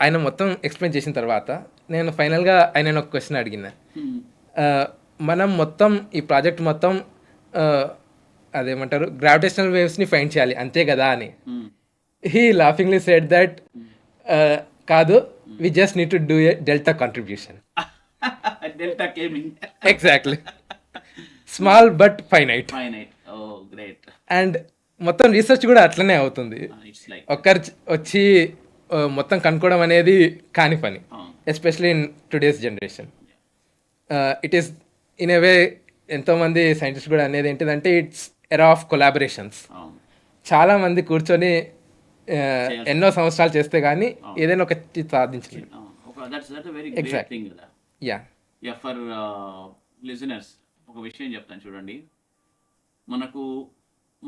ఆయన మొత్తం explain చేసిన తర్వాత నేను ఫైనల్గా ఆయన ఒక క్వశ్చన్ అడిగిన, మనం మొత్తం ఈ ప్రాజెక్ట్ మొత్తం అదేమంటారు గ్రావిటేషనల్ వేవ్స్ని ఫైండ్ చేయాలి అంతే కదా అని. హీ లాఫింగ్లీ సెడ్ దట్ కాదు, we just need to do a delta contribution. Delta came in. Exactly, small but finite. Finite. Oh, great. And మొత్తం రీసెర్చ్ కూడా అట్లనే అవుతుంది. It's like ఒక్కరు వచ్చి మొత్తం కనుక్కోవడం అనేది కాని పని, especially in today's generation. It is in a way, ఎంతోమంది సైంటిస్ట్ కూడా అనేది ఏంటిదంటే ఇట్స్ ఎరా ఆఫ్ కొలాబరేషన్స్. చాలామంది కూర్చొని ఎన్నో సంవత్సరాలు చేస్తే కానీ ఏదైనా ఒక సాధించలేదు. that's a very great Exactly. thing కదా. యా. యా, ఫర్ లిజనర్స్ ఒక విషయం చెప్తాను చూడండి. మనకు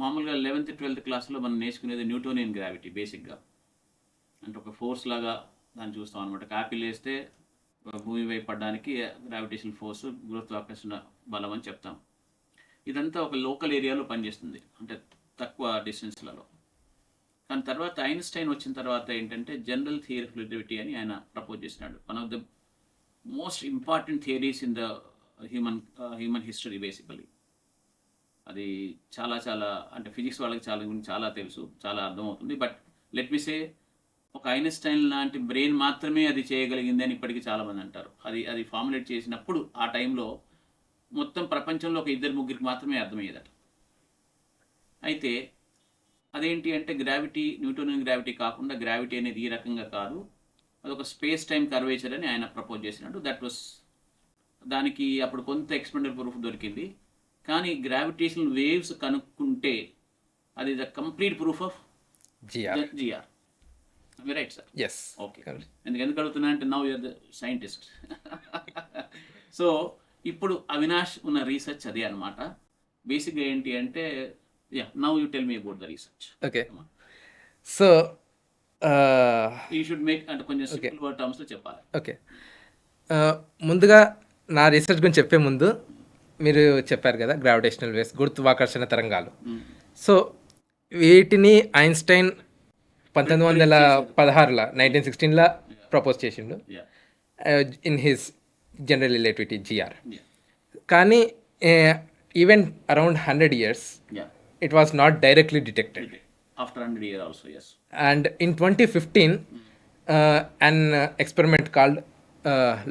మామూలుగా 11th 12th క్లాస్లో మనం నేర్చుకునేది న్యూటోనియన్ గ్రావిటీ బేసిక్గా. అంటే ఒక ఫోర్స్ లాగా దాన్ని చూస్తాం అనమాట. కాపీలు వేస్తే భూమి వైపు పడడానికి గ్రావిటేషన్ ఫోర్స్, గురుత్వాకర్షణ బలం అని చెప్తాం. ఇదంతా ఒక లోకల్ ఏరియాలో పనిచేస్తుంది, అంటే తక్కువ డిస్టెన్స్లలో. కానీ తర్వాత ఐన్స్టైన్ వచ్చిన తర్వాత ఏంటంటే జనరల్ థియరీ ఆఫ్ రిలేటివిటీ అని ఆయన ప్రపోజ్ చేసినాడు. One of the most important theories in the human history basically. అది చాలా చాలా అంటే ఫిజిక్స్ వాళ్ళకి చాలా గురించి చాలా తెలుసు, చాలా అర్థమవుతుంది. బట్ లెట్ మీ సే ఒక ఐన్స్టైన్ లాంటి బ్రెయిన్ మాత్రమే అది చేయగలిగింది అని ఇప్పటికీ చాలామంది అంటారు. అది ఫార్ములేట్ చేసినప్పుడు ఆ టైంలో మొత్తం ప్రపంచంలో ఒక 2-3 మాత్రమే అర్థమయ్యేదట. అయితే అదేంటి అంటే గ్రావిటీ, న్యూటోనియన్ గ్రావిటీ కాకుండా గ్రావిటీ అనేది ఈ రకంగా కాదు, అదొక స్పేస్ టైం కర్వేచర్ అని ఆయన ప్రపోజ్ చేసినట్టు. దట్ వాస్ దానికి అప్పుడు కొంత ఎక్స్పెరిమెంటల్ ప్రూఫ్ దొరికింది. కానీ గ్రావిటేషనల్ వేవ్స్ కనుక్కుంటే అది the complete proof of GR. Right sir? Yes. Okay. ఎందుకు అడుగుతున్నా అంటే now you're the scientist. So ఇప్పుడు అవినాష్ ఉన్న రీసెర్చ్ అదే అనమాట. బేసిక్గా ఏంటి అంటే now you tell me about the research. Okay. So you should make అంటే కొంచెం సింపుల్ టర్మ్స్లో చెప్పాలి. ఓకే. ముందుగా నా రీసెర్చ్ గురించి చెప్పే ముందు మీరు చెప్పారు కదా గ్రావిటేషనల్ వేవ్స్, గురుత్వాకర్షణ తరంగాలు. సో వీటిని ఐన్స్టైన్ 1916లో 1916లో ప్రపోజ్ చేసిండు in his general relativity GR. కానీ even around 100 years it was not directly detected. After 100 years also, yes. And in 2015 an experiment called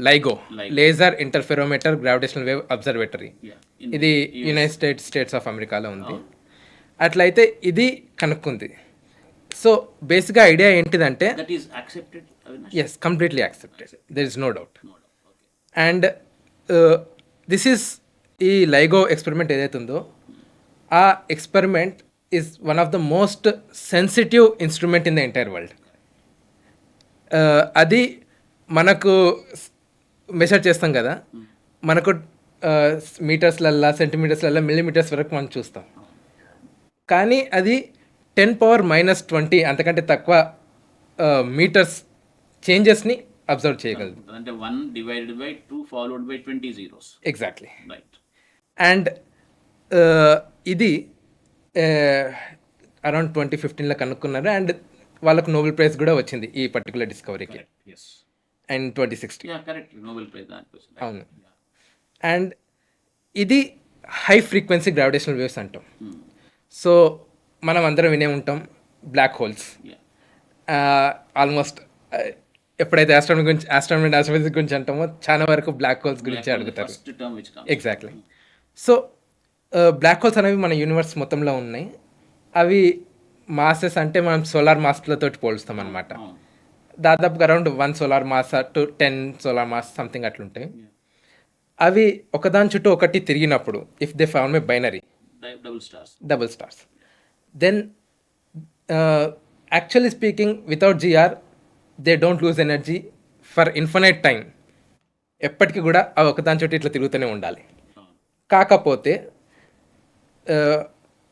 LIGO, Laser Interferometer Gravitational Wave Observatory, ఇది United states of అమెరికాలో ఉంది. అట్లయితే ఇది కనుక్కుంది. So బేసిక్గా idea ఏంటిదంటే that is accepted, Avinash? yes, completely accepted, there is no doubt. Okay. And this is ఈ LIGO experiment ఏదైతే ఉందో ఆ experiment is one of the most sensitive instrument in the entire world. అది మనకు measure చేస్తాం కదా, మనకు మీటర్స్లల్లా, సెంటీమీటర్స్లల్లా, మిల్లీమీటర్స్ వరకు మనం చూస్తాం. కానీ అది 10⁻⁻20 అంతకంటే తక్కువ మీటర్స్ చేంజెస్ని అబ్జర్వ్ చేయగలదు. అంటే 1 divided by 2 followed by 20 zeros. Exactly. Right. And ఇది అరౌండ్ 2015లో కనుక్కున్నారు. అండ్ వాళ్ళకు నోబెల్ ప్రైజ్ కూడా వచ్చింది ఈ పర్టికులర్ డిస్కవరీకి. Correct. Yes. And 2016. Yeah, correct. Nobel Prize దానికోసం. Right. అవును. అండ్ ఇది హై ఫ్రీక్వెన్సీ గ్రావిటేషనల్ వేవ్స్ అంటాం. సో మనం అందరం వినే ఉంటాం బ్లాక్ హోల్స్. Yeah. ఆల్మోస్ట్ ఎప్పుడైతే ఆస్ట్రానమీ గురించి అంటామో చాలా వరకు బ్లాక్ హోల్స్ గురించి Black hole, the అడుగుతారు. first term which comes. Exactly. So black holes అనేవి మన యూనివర్స్ మొత్తంలో ఉన్నాయి. అవి మాసెస్ అంటే మనం సోలార్ మాస్లతో పోలుస్తాం అనమాట. అవును. దాదాపుగా around 1 solar mass to 10 solar mass something అట్లుంటాయి. Yeah. అవి ఒకదాని చుట్టూ ఒకటి తిరిగినప్పుడు if they form a binary Double stars. Double stars, then actually speaking without GR they don't lose energy for infinite time. ఎప్పటికీ కూడా అవి ఒకదాని చుట్టూ ఇట్లా తిరుగుతూనే ఉండాలి. అవును. కాకపోతే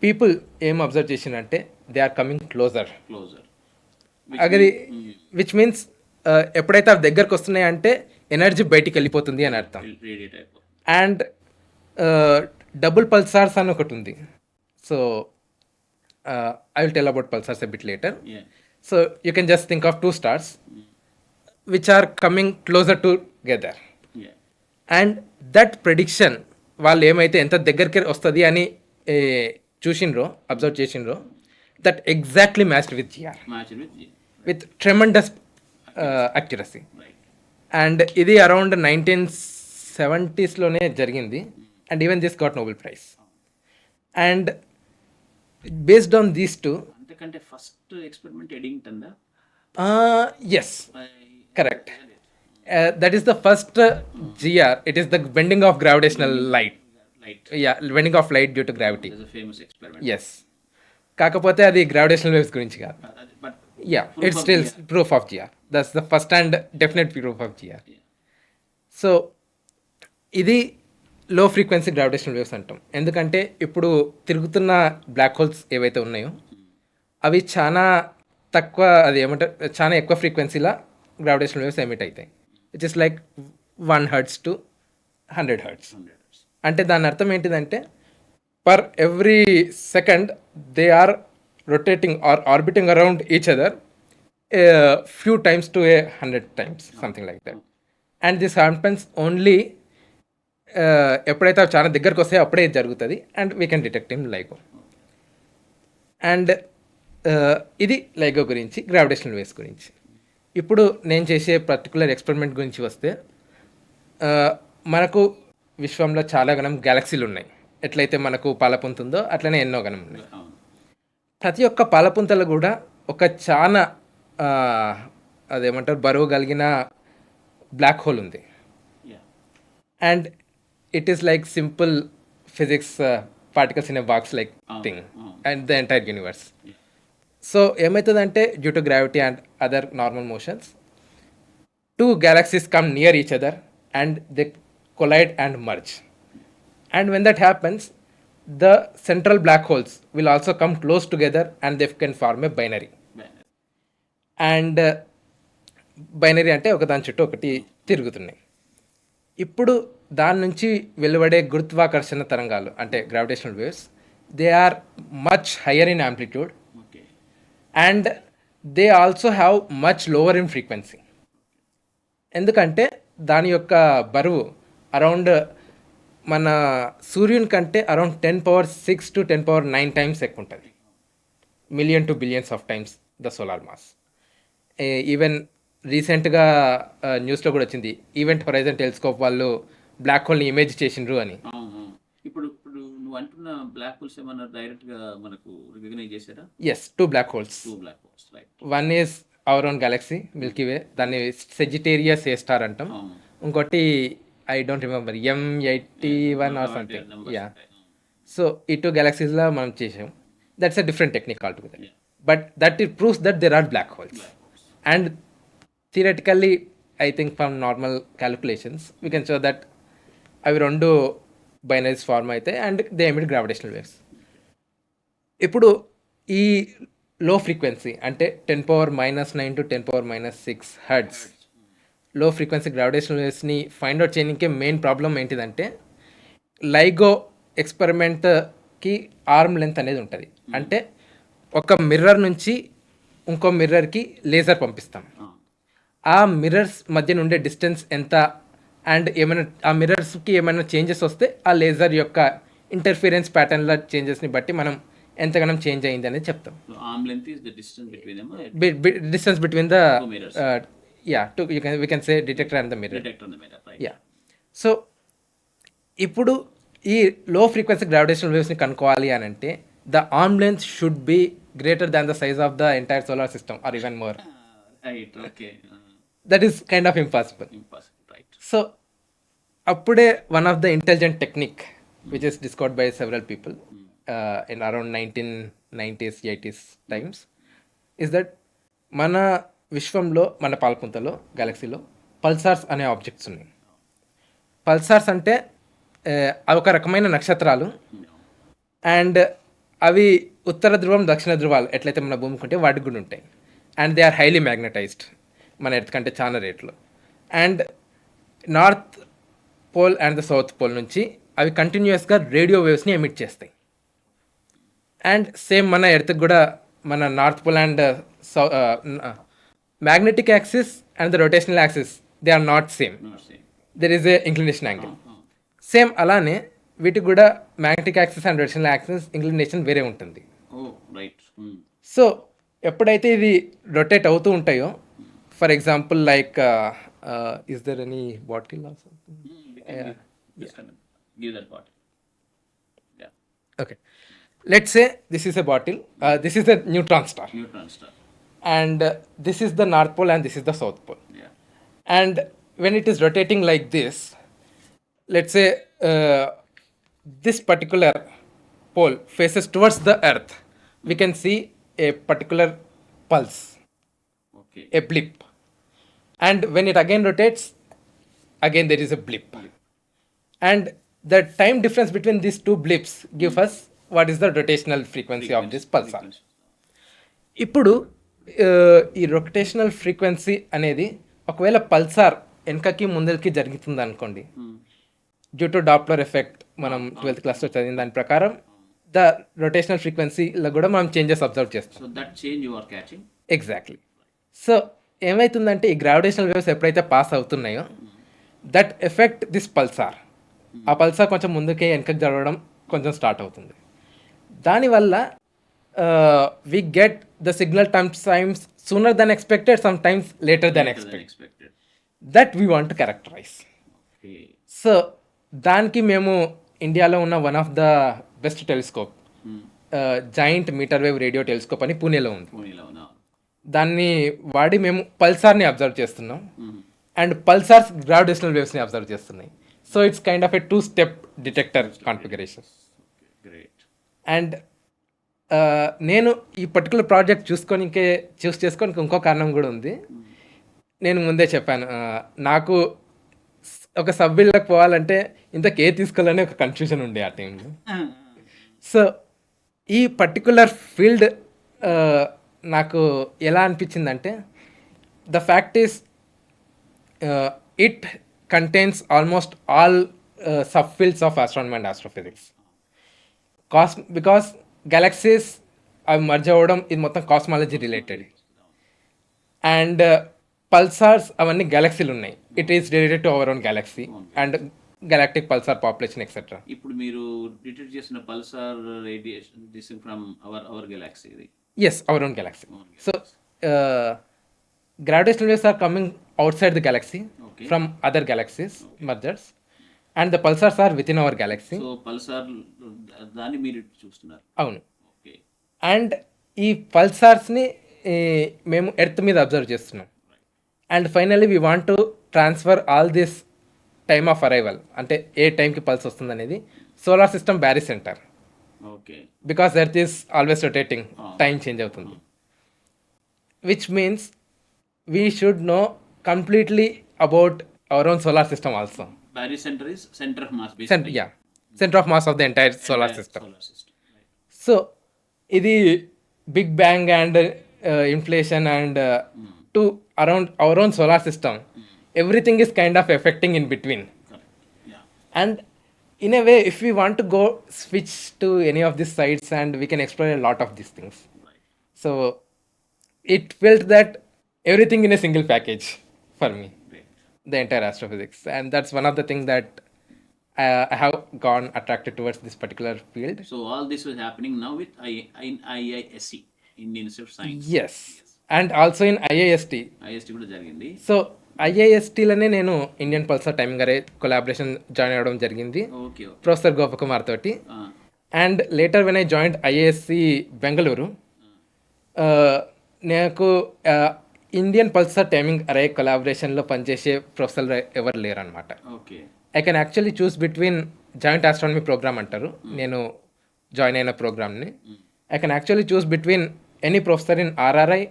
పీపుల్ ఏం అబ్జర్వ్ చేసిందంటే they are coming closer. Closer. అగది విచ్ మీన్స్ ఎప్పుడైతే అవి దగ్గరకు వస్తున్నాయంటే ఎనర్జీ బయటికి వెళ్ళిపోతుంది అని అర్థం. Radiate అయిపో. అండ్ డబుల్ పల్సార్స్ అని ఒకటి ఉంది. So I will tell about pulsars a bit later. Yeah. So you can just think of 2 stars which are coming closer together. Yeah. And that prediction వాళ్ళు ఏమైతే ఎంత దగ్గరికి వస్తుంది అని చూసిండ్రో, అబ్జర్వ్ చేసిండ్రో, that exactly matched with GR Matched with G. With tremendous accuracy. Right. And ఇది around 1970sలోనే జరిగింది. And even this got Nobel prize. And based on these two, అంతకంటే ఫస్ట్ ఎక్స్పెరిమెంట్ ఎడింగ్టన్ దా? Yes, correct. That is the first GR. It is the bending of gravitational light. Light. Yeah, bending of light due to gravity. There's a famous experiment. Yes. కాకపోతే అది gravitational waves గురించి కాదు. But Yeah, proof it's of still GR. proof of GR. That's the first and definite proof of GR. Yeah. So ఇది లో frequency gravitational waves అంటాం. ఎందుకంటే ఇప్పుడు తిరుగుతున్న బ్లాక్ హోల్స్ ఏవైతే ఉన్నాయో అవి చాలా తక్కువ, అది ఏమంటారు, చాలా ఎక్కువ ఫ్రీక్వెన్సీలో గ్రావిటేషనల్ వేవ్స్ ఎమిట్ అవుతాయి. It is like 1 Hz to 100 Hz. 100 Hz. అంటే దాని అర్థం ఏంటిదంటే per every second they are rotating or orbiting around each other few times to 100 times, something like that. And this happens only ఎప్పుడైతే అవి చాలా దగ్గరకు వస్తాయో అప్పుడే ఇది జరుగుతుంది and we can detect in LIGO. And ఇది లైగో గురించి, గ్రావిటేషనల్ వేవ్స్ గురించి. ఇప్పుడు నేను చేసే పర్టికులర్ ఎక్స్పెరిమెంట్ గురించి వస్తే మనకు విశ్వంలో చాలా గణం గ్యాలక్సీలు ఉన్నాయి. ఎట్లయితే మనకు పాలపుంత ఉందో అట్లనే ఎన్నో గణం ఉన్నాయి. ప్రతి ఒక్క పాలపుంతలో కూడా ఒక చాలా అదేమంటారు బరువు కలిగిన బ్లాక్ హోల్ ఉంది. And it is like simple physics particles in a box like thing and the entire universe. So ఏమవుతుందంటే due to gravity and other normal motions, two galaxies come near each other and they collide and merge. And when that happens, the central black holes will also come close together and they can form a binary. And binary అంటే ఒక దాని చుట్టూ ఒకటి తిరుగుతున్నాయి. ఇప్పుడు దాని నుంచి వెలువడే గురుత్వాకర్షణ తరంగాలు అంటే gravitational waves, they are much higher in amplitude and they also have much lower in frequency. ఎందుకంటే దాని యొక్క బరువు అరౌండ్ మన సూర్యుని కంటే అరౌండ్ 10⁶ to 10⁹ టైమ్స్ ఎక్కువ ఉంటుంది. Million to billions of times the solar mass. Even రీసెంట్గా న్యూస్లో కూడా వచ్చింది, ఈవెంట్ హొరైజన్ టెలిస్కోప్ వాళ్ళు బ్లాక్ హోల్ని ఇమేజ్ చేసిండ్రు అని. ఇప్పుడు నువ్వు అంటున్న బ్లాక్ హోల్స్ ఏమన్నా డైరెక్ట్గా మనకు రికగ్నైజ్ చేశారా? Yes, 2 black holes. Right. One is our own galaxy Milky Way, దాన్ని సెజిటేరియస్ ఏ స్టార్ అంటాం. ఇంకోటి I don't remember M81 or something. Yeah. So ఈ 2 galaxiesలో మనం చేసాం. That's a different technique all together. But that it proves that there are black holes. And theoretically I think from normal calculations we can show that అవి 2 binaries form అవుతాయి and they emit gravitational waves. ఇప్పుడు ఈ లో frequency అంటే 10⁻⁹ to 10⁻⁶ hertz లో frequency gravitational వేవ్స్ని find out చేయడానికి main problem ఏంటిదంటే లైగో ఎక్స్పెరిమెంట్కి arm length అనేది ఉంటుంది. అంటే ఒక మిర్రర్ నుంచి ఇంకో మిర్రర్కి లేజర్ పంపిస్తాం. ఆ మిర్రర్స్ మధ్య ఉండే డిస్టెన్స్ ఎంత అండ్ ఏమైనా ఆ మిర్రర్స్కి ఏమైనా చేంజెస్ వస్తే ఆ లేజర్ యొక్క ఇంటర్ఫిరెన్స్ ప్యాటర్న్ల చేంజెస్ని బట్టి మనం ఎంతగానో చేంజ్ అయింది అనేది చెప్తాం. Distance between the we can say detector and the mirror. Right. Yeah. So ఇప్పుడు ఈ లో ఫ్రీక్వెన్సీ గ్రావిటేషనల్ వేవ్స్ని కనుక్కోవాలి అని అంటే the arm length should be greater than the size of the entire solar system or even more. That is kind of impossible. So అప్పుడే one of the intelligent technique which is discovered by several people in around 1990s 80s times is that మన విశ్వంలో మన పాలపుంతలో గెలాక్సీలో పల్సార్స్ అనే objects ఉన్నాయి. పల్సార్స్ అంటే అవి ఒక రకమైన నక్షత్రాలు అండ్ అవి ఉత్తర ధ్రువం దక్షిణ ధ్రువాలు ఎట్లయితే మన భూమికి ఉంటే వాటికి కూడా ఉంటాయి. And they are highly magnetized మన ఎర్త్ కంటే చాలా రేట్లు. And north pole and the south pole నుంచి అవి కంటిన్యూస్గా రేడియో వేవ్స్ని ఎమిట్ చేస్తాయి. అండ్ సేమ్ మన ఎర్త్కి కూడా మన north pole and magnetic axis and the rotational axis, they are not same. There is a inclination angle. Same అలానే వీటికి కూడా magnetic axis and rotational axis inclination వేరే ఉంటుంది. సో ఎప్పుడైతే ఇది రొటేట్ అవుతూ ఉంటాయో, for example like is there any bottle or something? Okay, let's say this is a bottle, this is a neutron star. And this is the north pole and this is the south pole. And when it is rotating like this, let's say this particular pole faces towards the earth, we can see a particular pulse, a blip. And when it again rotates, again there is a blip. And the time difference between these two blips give us what is the rotational frequency of this pulsar. ఇప్పుడు ఈ rotational frequency అనేది ఒకవేళ Pulsar వెనకకి ముందరికి జరుగుతుంది అనుకోండి, due to Doppler effect మనం 12th క్లాస్లో చదివిన దాని ప్రకారం ద రొటేషనల్ ఫ్రీక్వెన్సీలో కూడా మనం చేంజెస్ అబ్జర్వ్ చేస్తాం. ఎగ్జాక్ట్లీ. సో ఏమవుతుందంటే ఈ గ్రావిటేషనల్ వేవ్స్ ఎప్పుడైతే పాస్ అవుతున్నాయో దట్ ఎఫెక్ట్ దిస్ పల్సార్ ఆ పల్సార్ కొంచెం ముందుకే వెనకకి జరగడం కొంచెం స్టార్ట్ అవుతుంది. దానివల్ల we get the signal times sooner then expected, some times later then expected. Expected. That we want to characterize. Okay. So దానికి మేము ఇండియాలో ఉన్న one of the best telescope, giant meter wave radio telescope అని పూణేలో ఉంది. పోనీలో ఉన్నా. దాన్ని వాడి మేము పల్సార్ని అబ్జర్వ్ చేస్తున్నాం మ్మ్. అండ్ పల్సార్స్ గ్రావిటేషనల్ వేవ్స్ని అబ్జర్వ్ చేస్తున్నాయి. So it's kind of a 2-step detector configuration. Great. And నేను ఈ పర్టికులర్ ప్రాజెక్ట్ చూస్ చేసుకోనికి ఇంకో కారణం కూడా ఉంది. నేను ముందే చెప్పాను, నాకు ఒక సబ్విల్లోకి పోవాలంటే ఇంతకే తీసుకోవాలని ఒక కన్ఫ్యూజన్ ఉండే ఆ టైంలో. సో ఈ పర్టికులర్ ఫీల్డ్ నాకు ఎలా అనిపించిందంటే, the fact is it contains almost all sub fields of astronomy and astrophysics. Because galaxies అవి మర్జ్ అవ్వడం ఇది మొత్తం కాస్మాలజీ రిలేటెడ్. అండ్ పల్సార్స్ అవన్నీ గెలాక్సీలు ఉన్నాయి. It is related to our own Galaxy and galactic Pulsar population etcetera. ఇప్పుడు మీరు detect చేసిన Pulsar radiation this from our Galaxy ఇది. Yes, our own galaxy. So, gravitational waves are coming outside the galaxy Okay. from other galaxies, mergers, and the pulsars are within our galaxy. So Pulsar దాన్ని మీరు చూస్తున్నారు. అవును. Okay. And ఈ పల్సార్స్ని మేము earth మీద observe చేస్తున్నాం. And finally we want to transfer all this time of arrival, అంటే ఏ టైంకి పల్స్ వస్తుంది అనేది solar system barycentre. Okay. Because earth is always rotating, time change అవుతుంది. Which means we should know completely about our own solar system also. Barycentre is centre of mass. Centre of mass of the entire solar system. Solar system. So ఇది big bang and inflation and to around hour own solar system, everything is kind of effecting in between. Correct. Yeah. And in a way, if we want to go switch to any of these sites and we can explore a lot of these things. Right. So it felt that everything in a single package for me, great. the entire astrophysics. And that's one of the things that I have gone attracted towards this particular field. So all this was happening now with IISc, Indian Institute of Science. Yes. And also in IIST. IISc కూడా జరిగింది. So ఐఐఎస్టీలోనే నేను Indian pulsar timing array collaboration join అవ్వడం జరిగింది okay. Okay. Professor Gopakumar తోటి. And later when I joined IISc Bangalore, నాకు Indian pulsar timing array కొలాబరేషన్లో పనిచేసే ప్రొఫెసర్ ఎవరు లేరనమాట. Okay. I can actually choose between joint astronomy programme అంటారు నేను జాయిన్ అయిన ప్రోగ్రామ్ని. I can actually choose between any professor in RRI,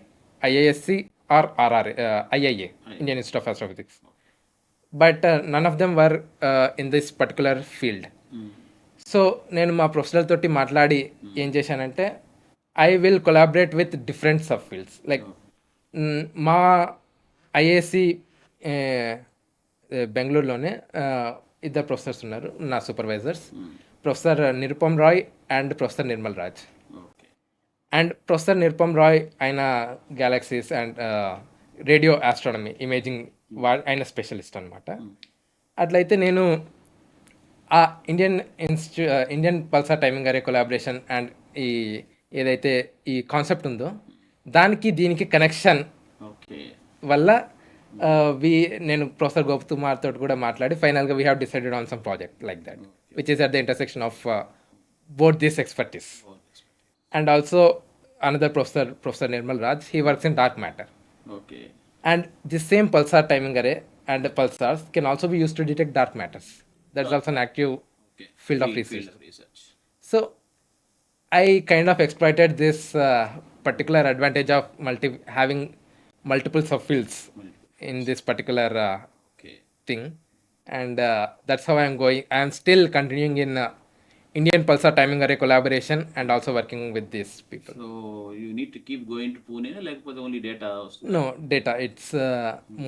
IISc or RRA, IIA, Indian Institute of Astrophysics. But none of them were in this particular field. సో నేను మా professor తోటి మాట్లాడి ఏం చేశానంటే, I will collaborate with different sub fields. Like మా IISc బెంగళూరులోనే ఇద్దరు ప్రొఫెసర్స్ ఉన్నారు నా సూపర్వైజర్స్, professor Nirupam Roy and professor Nirmal Raj. And professor Nirupam Roy ఆయన galaxies and radio astronomy imaging ఆయన స్పెషలిస్ట్ అనమాట. అట్లయితే నేను ఆ Indian pulsar timing array collaboration and ఈ ఏదైతే ఈ కాన్సెప్ట్ ఉందో దానికి దీనికి కనెక్షన్ వల్ల నేను ప్రొఫెసర్ గోపకుమార్ తోటి కూడా మాట్లాడి ఫైనల్గా we have decided on some project like that which is at the intersection of both this expertise. And also another Professor Nirmal Raj, he works in dark matter. Okay. And this same pulsar timing array and the pulsars can also be used to detect dark matters. That's also an active field of research. So I kind of exploited this particular advantage of having multiple subfields in this particular thing. And that's how I am still continuing in Indian pulsar timing array collaboration and also working with these people. So you need to keep going to Pune, like only data? No, data. It's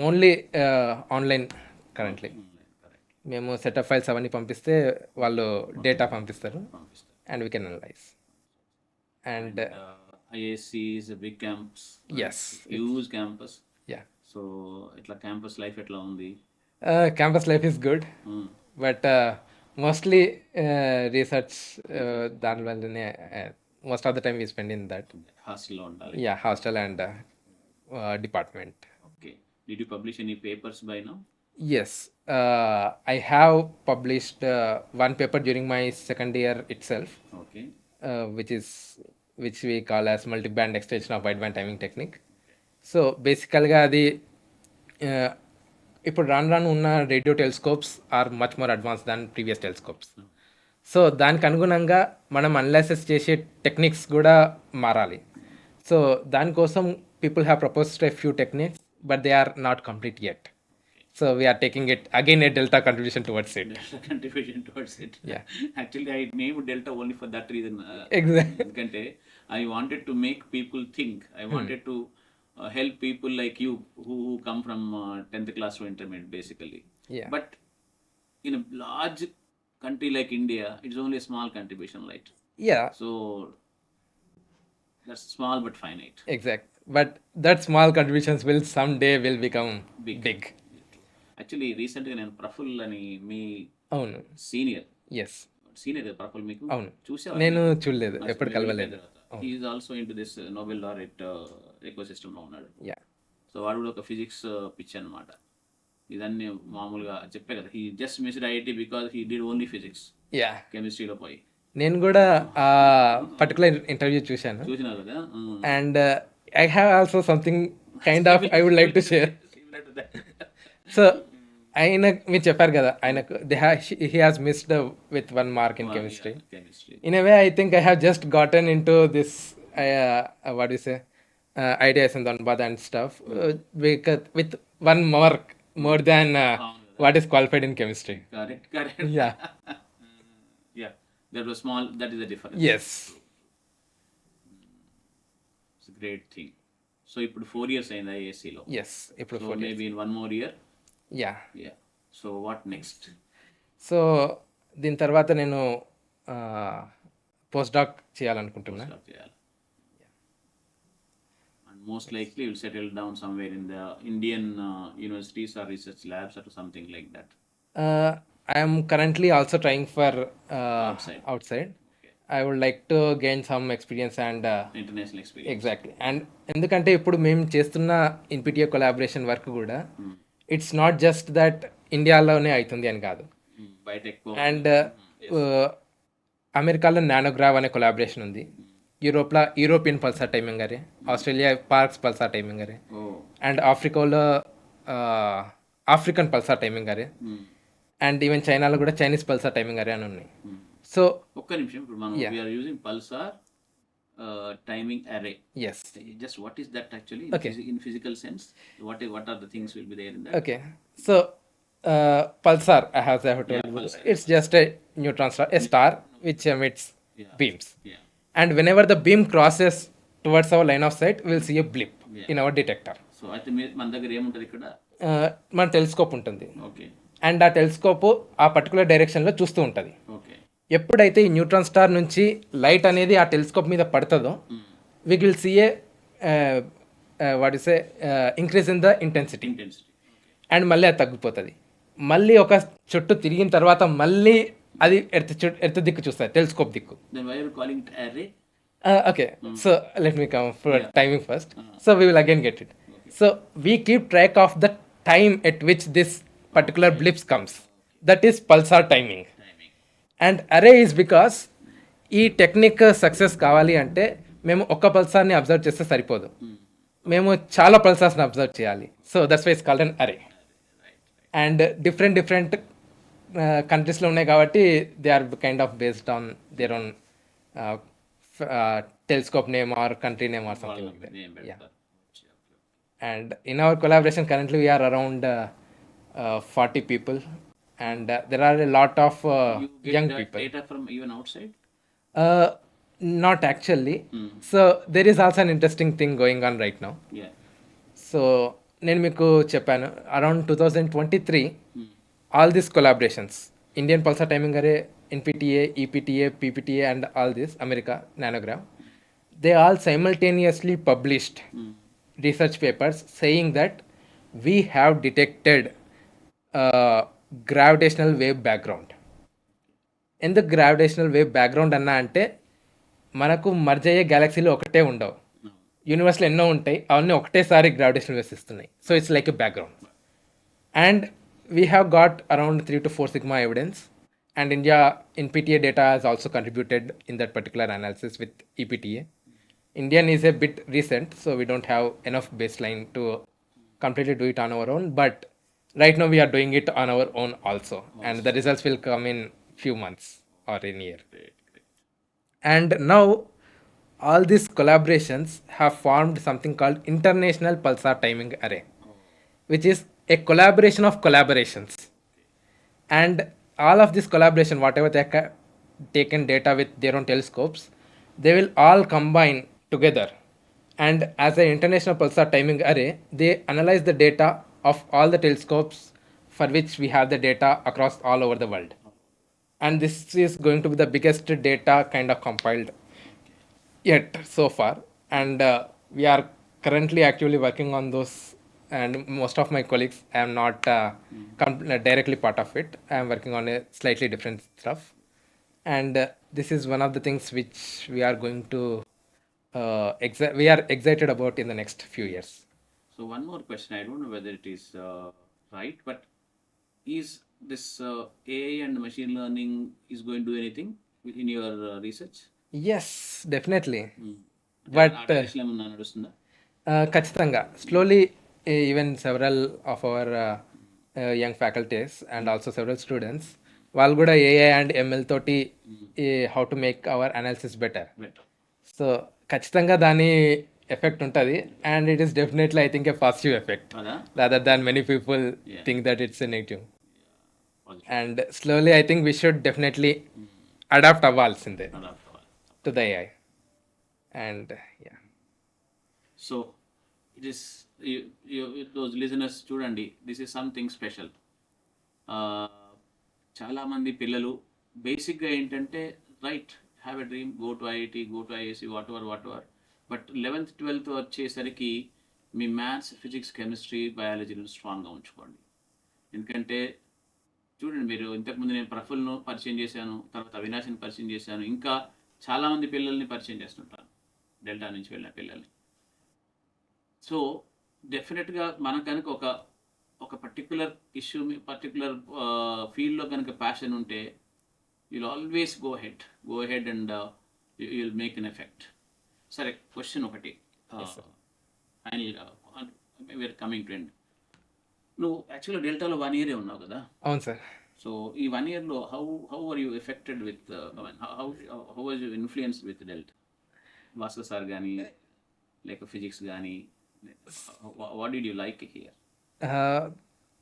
only online currently. మేము setup files అవన్నీ పంపిస్తే వాళ్ళు data పంపిస్తారు and we can analyze. And IISc is a big campus. Yes. Huge campus. Yeah. So ఇట్లా campus life ఎట్లా ఉంది? Campus life is good. But mostly research దానివల్లనే most of the time we spend in that. హాస్టల్లో ఉండాలి. Yeah, hostel and department. Okay. Did you publish any papers by now? Yes, I have published one paper during my second year itself, okay. which we call as multi-band extension of wideband timing technique. So బేసికల్గా అది ఇప్పుడు రాను ఉన్న radio telescopes are much more advance than previous telescopes. So దానికి అనుగుణంగా మనం analysis చేసే techniques కూడా మారాలి. సో దానికోసం people have proposed a few techniques but they are not complete yet. So we are taking it again a delta contribution towards it. Contribution towards it. Yeah. Actually, I named Delta only for that reason. Exactly. ఎందుకంటే I wanted to make people think. I wanted to help people like you who come from 10th class to intermediate basically. Yeah. But in a large country like India, it's only a small contribution, right? Yeah, So that's small but finite. exact. But that small contributions will someday will become big. Actually రీసెంట్గా నేను ప్రఫుల్ అని మీ అవును. Senior yes. Senior కదా ప్రఫుల్ మీకు? అవును. చూసావా? నేను చూడలేదు, ఎప్పుడు కలవలేదు. Is also into this Nobel laureate ఎకో సిస్టమ్లో ఉన్నాడు. యా. సో వాడు కూడా ఒక ఫిజిక్స్ పిచ్ అనమాట. ఇదన్నీ మామూలుగా చెప్పే కదా, he just missed IIT because he did only physics. Yeah, కెమిస్ట్రీలో పోయి నేను కూడా ఆ పర్టికులర్ ఇంటర్వ్యూ చూశాను. చూసినారు కదా. And I have also something kind of I would like to share. So ఆయన మీరు చెప్పారు కదా, ఆయనకు he has missed with 1 mark in chemistry. Chemistry In a way, I think I have just gotten into this, what do you say, ideas and Dhanbad and stuff, with 1 mark more than what is qualified in chemistry. Correct. Yeah. Yeah, that was small, that is the difference. Yes. It's great thing. So ఇప్పుడు 4 years అయింది ఐఏసీలో. Yes. ఇప్పుడు so 4 years. Maybe in 1 more year. Yeah. Yeah. So what next? So దీని తర్వాత నేను post doc చేయాలనుకుంటున్నా. Start చేయాలి. And most likely you'll settle down somewhere in the Indian universities or research labs or something like that. I am currently also trying for outside. Okay. I would like to gain some experience and International experience. Exactly. And ఎందుకంటే ఇప్పుడు మేము చేస్తున్న ఇన్పిటియో collaboration work కూడా it's not just that ఇండియాలోనే అవుతుంది అని కాదు. బయట ఎక్కువ. అండ్ అమెరికాలో నానోగ్రావ్ అనే కొలాబరేషన్ ఉంది, యూరోపియన్ పల్సార్ టైమింగ్ అరే, ఆస్ట్రేలియా పార్క్స్ పల్సార్ టైమింగ్ అరే, అండ్ ఆఫ్రికాలో ఆఫ్రికన్ పల్సార్ టైమింగ్ అరే, అండ్ ఈవెన్ చైనాలో కూడా చైనీస్ పల్సార్ టైమింగ్ అరే అని ఉన్నాయి. సో ఒక్క నిమిషం, ఇప్పుడు మనం we are using pulsar timing array. Yes. Just what is that actually Okay. in physical sense? What are the things will be there in that? Okay, so pulsar, as I have told you, pulsar. it's just a neutron star, a star which emits Yeah. beams. Yeah. And whenever the beam crosses towards our line of sight, we'll see a blip Yeah. in our detector. So అయితే మన దగ్గర ఏముంటుంది ఇక్కడ? మన telescope ఉంటుంది, okay. And ఆ telescope ఆ particular డైరెక్షన్లో చూస్తూ ఉంటుంది. ఓకే. ఎప్పుడైతే ఈ న్యూట్రాన్ స్టార్ నుంచి లైట్ అనేది ఆ టెలిస్కోప్ మీద పడుతుందో, we will see a what is increase in the intensity. Intensity. And మళ్ళీ అది తగ్గిపోతుంది. మళ్ళీ ఒక చుట్టూ తిరిగిన తర్వాత మళ్ళీ అది ఎర్త్ దిక్కు చూస్తుంది, టెలిస్కోప్ దిక్కు. Then why are you calling it array? Okay, so let me come for timing first. So we will again get it. So we keep track of the time at which this particular blips comes. That is pulsar timing. Timing. And అరే is because ఈ technique success కావాలి అంటే మేము ఒక్క పల్సార్ని observe చేస్తే సరిపోదు, మేము చాలా పల్సార్స్ని అబ్జర్వ్ చేయాలి. So that's why it's called an array. And different కంట్రీస్లో ఉన్నాయి కాబట్టి they are kind of based on their own telescope name or country name or something like that. Name Yeah. పెడతారు. And in our collaboration currently we are around 40 people, and there are a lot of You get young that people. data from even outside? Not actually. So there is also an interesting thing going on right now. Yeah. So నేను మీకు చెప్పాను, around 2023 all these collaborations, Indian pulsar timing array, NPTA, EPTA, PPTA and all this America NANOGrav, they all simultaneously published research papers saying that we have detected gravitational wave background. ఎందుకు gravitational wave background అన్నా అంటే మనకు merge అయ్యే గ్యాలక్సీలు ఒకటే ఉండవు, యూనివర్స్లో ఎన్నో ఉంటాయి, అవన్నీ ఒకటేసారి గ్రావిటేషనల్ వేవ్స్ ఇస్తున్నాయి. So it's like a background. And we have got around 3 to 4 sigma evidence, and India in PTA data has also contributed in that particular analysis with EPTA. Indian is a bit recent, so we don't have enough baseline to completely do it on our own, but right now we are doing it on our own also, and the results will come in few months or in year. Great, great. And now all these collaborations have formed something called International Pulsar Timing Array, which is a collaboration of collaborations. And all of this collaboration, whatever they have taken data with their own telescopes, they will all combine together. And as an International Pulsar Timing Array, they analyze the data of all the telescopes for which we have the data across all over the world. And this is going to be the biggest data kind of compiled yet so far. And we are currently actively working on those, and most of my colleagues, I am not directly part of it. I am working on a slightly different stuff, and this is one of the things which we are going to we are excited about in the next few years. So one more question. I don't know whether it is right, but is this AI and machine learning is going to do anything in your research? Yes, definitely. But But ఏమన్నా నడుస్తుందా? ఖచ్చితంగా slowly even several of our young faculties and also several students వాళ్ళు కూడా AI and ML తోటి how to make our analysis better. Better. So ఖచ్చితంగా దాని effect ఉంటుంది, and it is definitely I think a positive effect కదా? Rather than many people Yeah. Think that it's a negative. Positive. And slowly I think we should definitely adapt అవ్వాల్సిందే Adapt అవ్వాలి. To the AI. And yeah so it is those listeners చూడండి, this is something special. చాలామంది పిల్లలు బేసిక్గా ఏంటంటే right have a dream, go to IIT, go to IIC, what ever, but 11th 12th వచ్చేసరికి మీ maths, physics, chemistry, బయాలజీని స్ట్రాంగ్గా ఉంచుకోండి. ఎందుకంటే చూడండి, మీరు ఇంతకుముందు నేను ప్రఫుల్ను పరిచయం చేశాను, తర్వాత అవినాష్ని పరిచయం చేశాను, ఇంకా చాలామంది పిల్లల్ని పరిచయం చేస్తుంటాను, డెల్టా నుంచి వెళ్ళిన పిల్లల్ని. సో డెఫినెట్గా మనకు కనుక ఒక పర్టికులర్ ఇష్యూ, పర్టికులర్ ఫీల్డ్లో కనుక ప్యాషన్ ఉంటే you'll always go head and you'll make an effect. సరే, క్వశ్చన్ ఒకటి ఫైనల్గా, వీఆర్ కమింగ్ టు ఎండ్. నువ్వు యాక్చువల్గా డెల్టాలో 1 year ఉన్నావు కదా? అవును సార్. సో ఈ 1 yearలో how are you affected with, how was you influenced with Delta? Bhaskar sir కానీ, లేక ఫిజిక్స్ కానీ, what did you like here?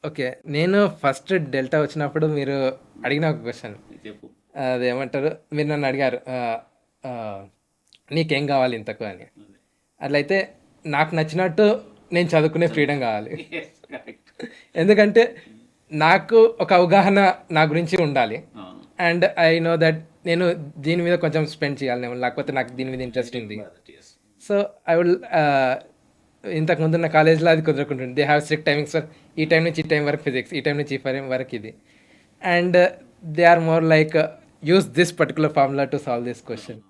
Okay, నేను ఫస్ట్ డెల్టా వచ్చినప్పుడు మీరు అడిగిన ఒక క్వశ్చన్, చెప్పు. అదేమంటారు, మీరు నన్ను అడిగారు నీకేం కావాలి ఇంతకు అని. అట్లయితే నాకు నచ్చినట్టు నేను చదువుకునే ఫ్రీడమ్ కావాలి. ఎందుకంటే నాకు ఒక అవగాహన నా గురించి ఉండాలి, అండ్ ఐ నో దట్ నేను దీని మీద కొంచెం స్పెండ్ చేయాలి, లేకపోతే నాకు దీని మీద ఇంట్రెస్ట్ ఉంది. సో ఐ విల్ ఇంతకుముందు ఉన్న కాలేజ్లో అది కుదరకుంటుంది. They have strict timings for ఈ టైం నుంచి ఈ టైం వరకు ఫిజిక్స్, ఈ టైం నుంచి ఈ టైం వరకు ఇది, and they are more like use this particular formula to solve this question.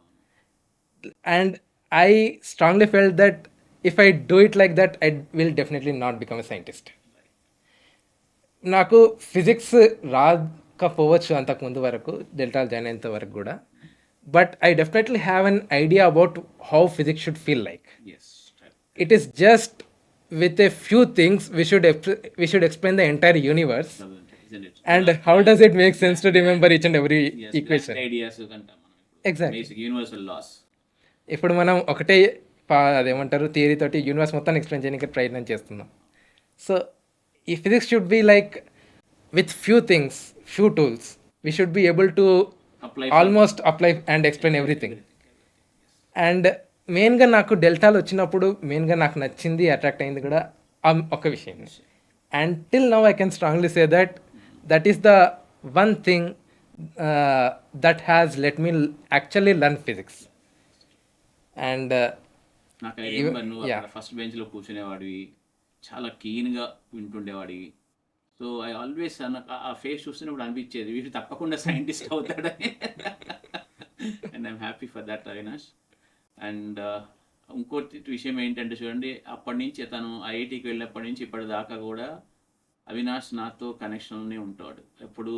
And I strongly felt that if I do it like that, I will definitely not become a scientist. నాకు physics రాకపోవచ్చు అంతకుముందు వరకు, డెల్టాలో join అయినంత వరకు కూడా, but I definitely have an idea about how physics should feel like. It is just with a few things we should explain the entire universe, and how does it make sense to remember each and every equation. Exactly. Universal laws. ఇప్పుడు మనం ఒకటే అదేమంటారు theory తోటి universe మొత్తాన్ని explain చేయడానికి ప్రయత్నం చేస్తున్నాం. So ఈ physics should be like with few things, few tools, we should be able to almost apply and explain everything. And మెయిన్గా నాకు డెల్టాలో వచ్చినప్పుడు మెయిన్గా నాకు నచ్చింది, అట్రాక్ట్ అయింది కూడా ఒక విషయం. And till now I can strongly say that is the one thing that has let me actually learn physics. And నాకు నువ్వు ఫస్ట్ బెంచ్లో కూర్చునేవాడివి, చాలా కీన్గా వింటుండేవాడివి. సో ఐ ఆల్వేస్ ఆ ఫేస్ చూస్తున్నప్పుడు అనిపించేది వీడు తప్పకుండా సైంటిస్ట్ అవుతాడని. And I'm happy for that Avinash. And ఇంకోటి విషయం ఏంటంటే చూడండి, అప్పటి నుంచి తను ఐఐటికి వెళ్ళినప్పటి నుంచి ఇప్పటిదాకా కూడా అవినాష్ నాతో కనెక్షన్లోనే ఉంటాడు. ఎప్పుడు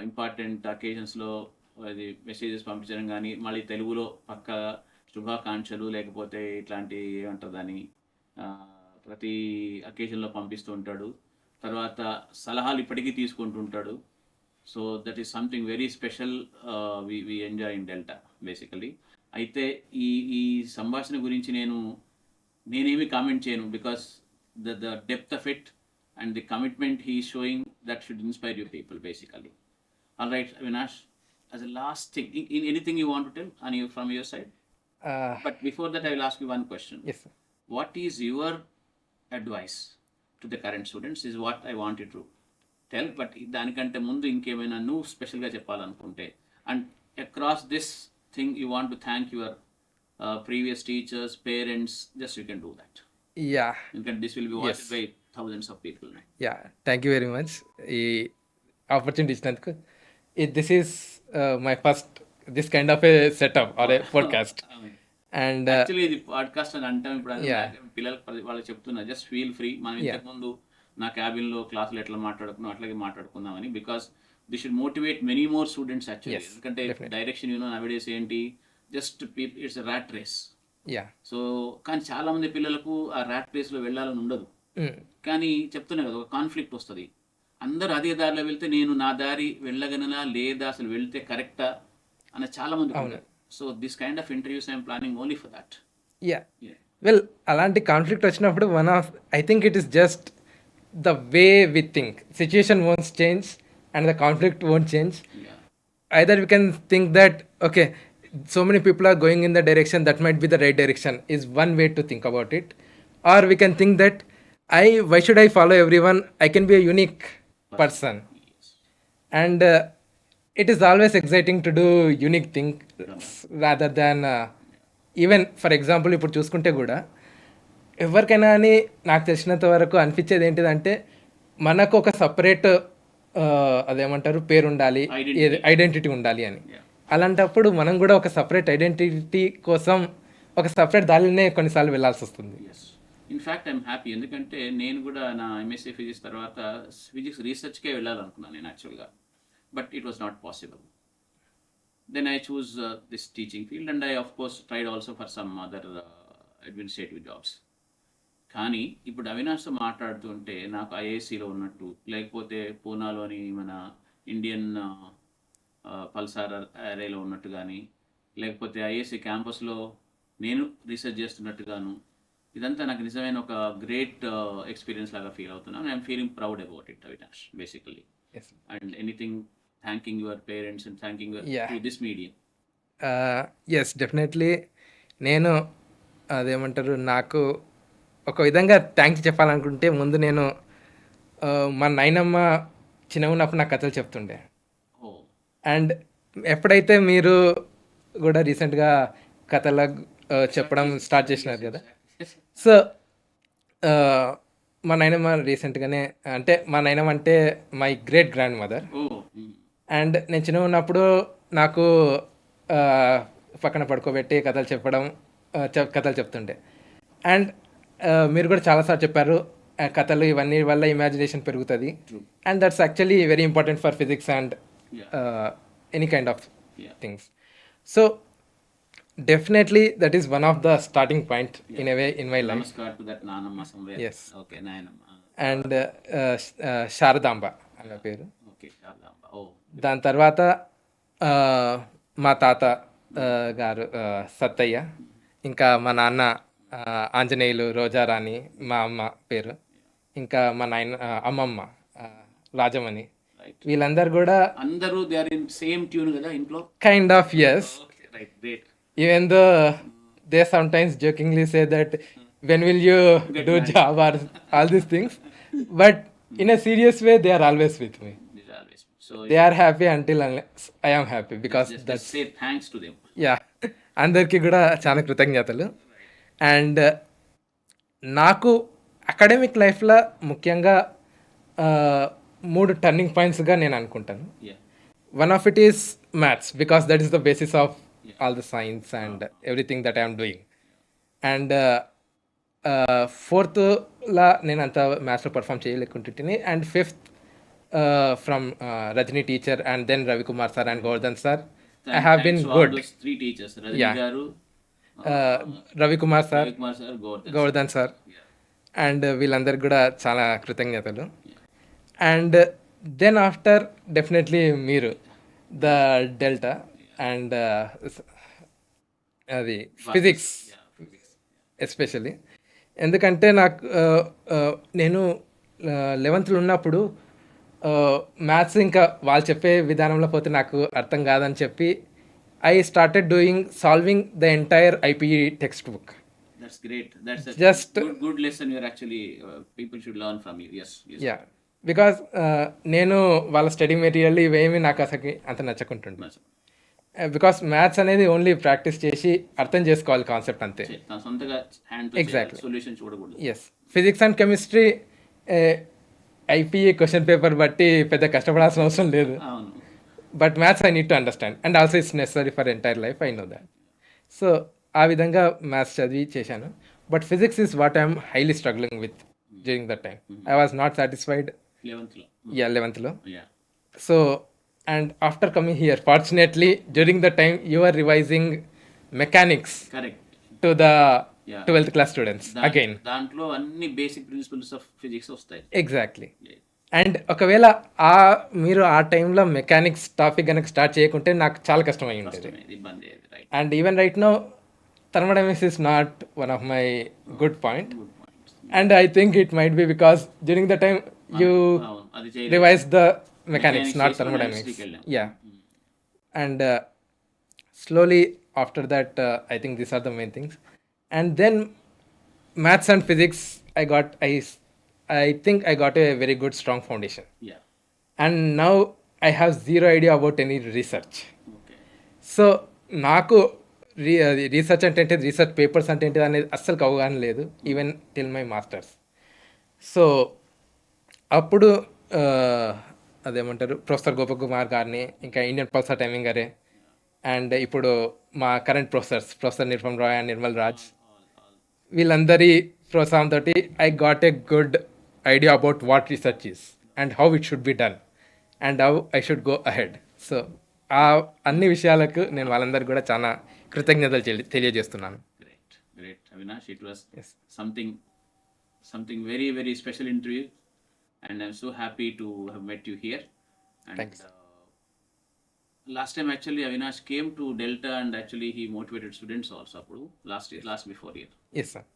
ఇంపార్టెంట్ అకేషన్స్లో అది మెసేజెస్ పంపించడం కానీ, మళ్ళీ తెలుగులో పక్క శుభాకాంక్షలు లేకపోతే ఇట్లాంటి ఏమంటారు దాన్ని ప్రతి అకేషన్లో పంపిస్తూ ఉంటాడు. తర్వాత సలహాలు ఇప్పటికీ తీసుకుంటుంటాడు. So that is something very special we enjoy in Delta basically. అయితే ఈ ఈ సంభాషణ గురించి నేనేమి కామెంట్ చేయను, because the depth of it and the commitment he is showing that should inspire you people basically. All right Avinash, as a last thing, in anything you want to tell from your side? But before that, I will ask you one question. Yes, sir. What is your advice to the current students is what I wanted to tell. But దానికంటే ముందు ఇంకేమైనా నువ్వు స్పెషల్గా చెప్పాలనుకుంటే, and across this thing you want to thank your previous teachers, parents, just you can do that. Yeah, ఎందుకంటే this will be watched by thousands of people. yeah. Thank you very much. ఈ opportunity ఇచ్చినందుకు. This is my first this kind of a setup or a podcast. And actually ఇది podcast అని అంటాం ఇప్పుడు. Yeah. పిల్లలకు వాళ్ళకి చెప్తున్నా, జస్ట్ ఫీల్ ఫ్రీ. మనం ఇంతకుముందు నా క్యాబిన్లో క్లాసులు ఎట్లా మాట్లాడుకున్నాం అట్లాగే మాట్లాడుకుందామని, because this should motivate many more students actually. Yes, ఎందుకంటే definitely. డైరెక్షన్ నవడేస్ ఏంటి, just it's rat race. yeah. So కానీ చాలా మంది పిల్లలకు ఆ ర్యాట్ రేస్లో వెళ్ళాలని ఉండదు. Mm. కానీ చెప్తున్నా కదా, ఒక కాన్ఫ్లిక్ట్ వస్తుంది. అందరూ అదే దారిలో వెళ్తే నేను నా దారి వెళ్ళగలనా లేదా, అసలు వెళ్తే కరెక్టా అని చాలా మంది ఉంటారు. So this kind of interviews I'm planning only for that. Yeah. Well, అలాంటి కాన్ఫ్లిక్ట్ వచ్చినప్పుడు I think it is just the way we think. Situation won't change and the conflict won't change. Either we can think that, okay, so many people are going in the direction that might be the right direction, is one way to think about it. Or we can think that, why should I follow everyone? I can be a unique person. And it is always exciting to do unique thing rather than even for example ఇప్పుడు చూసుకుంటే కూడా ఎవరికైనా అని నాకు తెలిసినంత వరకు అనిపించేది ఏంటిదంటే, మనకు ఒక సపరేట్ అదేమంటారు పేరు ఉండాలి, ఐడెంటిటీ ఉండాలి అని. అలాంటప్పుడు మనం కూడా ఒక సపరేట్ ఐడెంటిటీ కోసం ఒక సపరేట్ దారినే కొన్నిసార్లు వెళ్ళాల్సి వస్తుంది. ఇన్ఫ్యాక్ట్ ఐఎమ్ హ్యాపీ, ఎందుకంటే నేను కూడా నా ఎంఎస్సీ ఫిజిక్స్ తర్వాత ఫిజిక్స్ రీసెర్చ్కే వెళ్ళాలనుకున్నాను నేను యాక్చువల్గా, but it was not possible. Then I choose this teaching field and I of course tried also for some other administrative jobs. కానీ ఇప్పుడు అవినాష్తో మాట్లాడుతుంటే నాకు ఐఐసిలో ఉన్నట్టు, లేకపోతే పూనాలోని మన ఇండియన్ పల్సార్ అరేలో ఉన్నట్టు కానీ, లేకపోతే ఐఐసి క్యాంపస్లో నేను రీసెర్చ్ చేస్తున్నట్టుగాను, ఇదంతా నాకు నిజమైన ఒక గ్రేట్ ఎక్స్పీరియన్స్ లాగా ఫీల్ అవుతున్నాను. I'm feeling proud about it Avinash basically. And anything thanking your parents and thanking to this medium. Yes, definitely. నేను అదేమంటారు, నాకు ఒక విధంగా థ్యాంక్స్ చెప్పాలనుకుంటే ముందు నేను మా నాయనమ్మ చిన్నగా ఉన్నప్పుడు నాకు కథలు చెప్తుండే. అండ్ ఎప్పుడైతే మీరు కూడా రీసెంట్గా కథల చెప్పడం స్టార్ట్ చేసినారు కదా, సో మా నాయనమ్మ రీసెంట్గానే, అంటే మా నాయనమ్మ అంటే my great grand mother. And నేను చిన్నగా ఉన్నప్పుడు నాకు పక్కన పడుకోబెట్టి కథలు చెప్పడం, కథలు చెప్తుండే. అండ్ మీరు కూడా చాలాసార్లు చెప్పారు, కథలు ఇవన్నీ వల్ల ఇమాజినేషన్ పెరుగుతుంది. And that's actually very important for physics and any kind of things. So definitely that is one of the starting point in a way in my life. Namaskar to that Nanamma somewhere. Yes. Okay, Nayanamma. And Sharadamba అనే పేరు. Okay, Sharadamba. Oh. దాని తర్వాత మా తాత గారు సత్తయ్య, ఇంకా మా నాన్న ఆంజనేయులు, రోజారాణి మా అమ్మ పేరు, ఇంకా మా నాయన అమ్మమ్మ రాజమణి. వీళ్ళందరూ కూడా అందరూ they are in same tune కదా ఇంట్లో. Kind of yes. Okay, right, great. Even though they sometimes jokingly say that when will you do job or all these things, but in a serious way they are always with me. So they are happy until unless I am happy, because just say thanks to them. Yeah, అందరికీ కూడా చాలా కృతజ్ఞతలు. And నాకు academic లైఫ్లో ముఖ్యంగా మూడు turning పాయింట్స్గా నేను అనుకుంటాను. Yeah. One of it is maths, because that is the basis of all the science and everything that I am doing. And fourth లా నేను అంత మ్యాథ్స్లో పర్ఫామ్ చేయలేకుంటుంటే, and fifth from Rajini teacher and then Ravikumar sir and Govardhan sir, I have been Thanks to all good. those three teachers, Rajini Yeah. garu, రవికుమార్ సార్, Ravikumar sir, Govardhan. Govardhan sir, Yeah. And వీళ్ళందరికీ కూడా చాలా కృతజ్ఞతలు. అండ్ దెన్ ఆఫ్టర్ డెఫినెట్లీ మీరు the Delta and అది physics Yeah, physics. Especially. ఎందుకంటే నాకు నేను 11th ఉన్నప్పుడు మ్యాథ్స్ ఇంకా వాళ్ళు చెప్పే విధానంలో పోతే నాకు అర్థం కాదని చెప్పి I started doing solving the entire IPE text book. That's great. That's a Just- good lesson you're actually, people should learn from you. Yes. Yeah, because నేను వాళ్ళ స్టడీ మెటీరియల్ ఇవేమి నాకు అసలు అంత నచ్చకుంటుండే. బికాస్ మ్యాథ్స్ అనేది ఓన్లీ ప్రాక్టీస్ చేసి అర్థం చేసుకోవాలి కాన్సెప్ట్ అంతే. తన సొంతగా హ్యాండ్ Exactly. సొల్యూషన్ చూడకూడదు. Yes, physics and chemistry IPA question paper బట్టి పెద్ద కష్టపడాల్సిన అవసరం లేదు. అవును. But maths I need to understand and also it's necessary for entire life, I know that. So ఆ విధంగా మ్యాథ్స్ చదివి చేశాను. But physics is what I'm highly struggling with during that time. I was not satisfied 11th లో. 11th. Yeah. So, and after coming here, fortunately, during the time you are revising mechanics Correct. to the Yeah. 12th class students again. దాంట్లో అన్ని basic principles of physics వస్తాయి. Exactly. Yeah. And ఒకవేళ మీరు ఆ టైంలో mechanics topic కనుక start చేయకుంటే నాకు చాలా కష్టమై ఉంటుంది. కష్టమైనది, ఇబ్బంది అయ్యేది. Right. And even right no thermodynamics is not one of my good point. Good points. And I think it might be because during the time you అవును, అది చేయలేదు. Revise the mechanics, Mechanics not చేసుకొని thermodynamics. chemistry కి వెళ్ళాం. Yeah. And slowly after that, I think these are the main things. And then maths and physics, I think I got a very good strong foundation. Yeah. And now I have zero idea about any research. Okay. So నాకు research అంటే ఏంటి, research papers అంటే ఏంటి అనేది అస్సలు అవగాహన లేదు, even till my masters. So అప్పుడు అదేమంటారు, ప్రొఫెసర్ గోపకుమార్ గారిని, ఇంకా ఇండియన్ పల్సర్ టైమింగ్ గారే, అండ్ ఇప్పుడు మా current professor Nirmal Roy and Nirmal Raj, వీళ్ళందరి ప్రోత్సాహంతో I got a good idea about what research is and how it should be done and how I should go ahead. So ఆ అన్ని విషయాలకు నేను వాళ్ళందరికీ కూడా చాలా కృతజ్ఞతలు తెలియజేస్తున్నాను. Great, Avinash. It was Yes. something very, very special interview, and I'm so happy to have met you here. And Thanks. Last time actually Avinash came to Delta, and actually he motivated students also. Appudu last before year. Yes sir.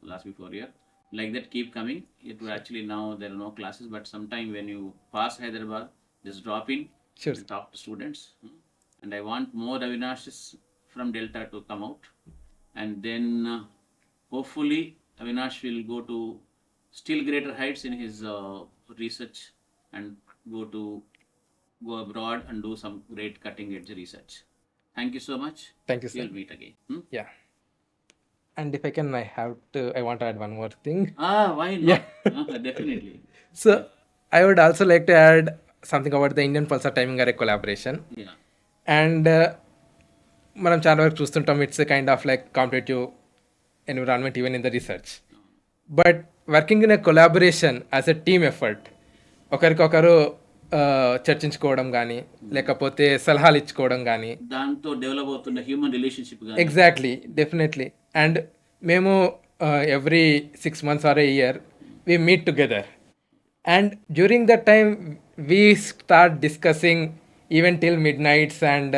Like that, keep coming. It will actually, now there are no classes, but sometime when you pass Hyderabad, just drop in. Sure. And talk to students. And I want more Avinashes from Delta to come out. And then hopefully Avinash will go to still greater heights in his research, and go abroad and do some great cutting edge research. Thank you so much. Thank you, sir. We'll meet again. Yeah. And if I can, I want to add one more thing. Why not? Definitely. So I would also like to add something about the Indian Pulsar Timing Array collaboration. Yeah. And మనం చాలా వరకు చూస్తుంటాం, it's kind of like competitive environment even in the research. But working in a collaboration as a team effort, ఒకరికొకరు చర్చించుకోవడం కానీ, లేకపోతే సలహాలు ఇచ్చుకోవడం కానీ, దాంతో డెవలప్ అవుతున్న human relationship. Exactly, definitely. And మేము every 6 months or a year we meet together, and during that time we start discussing even till midnights and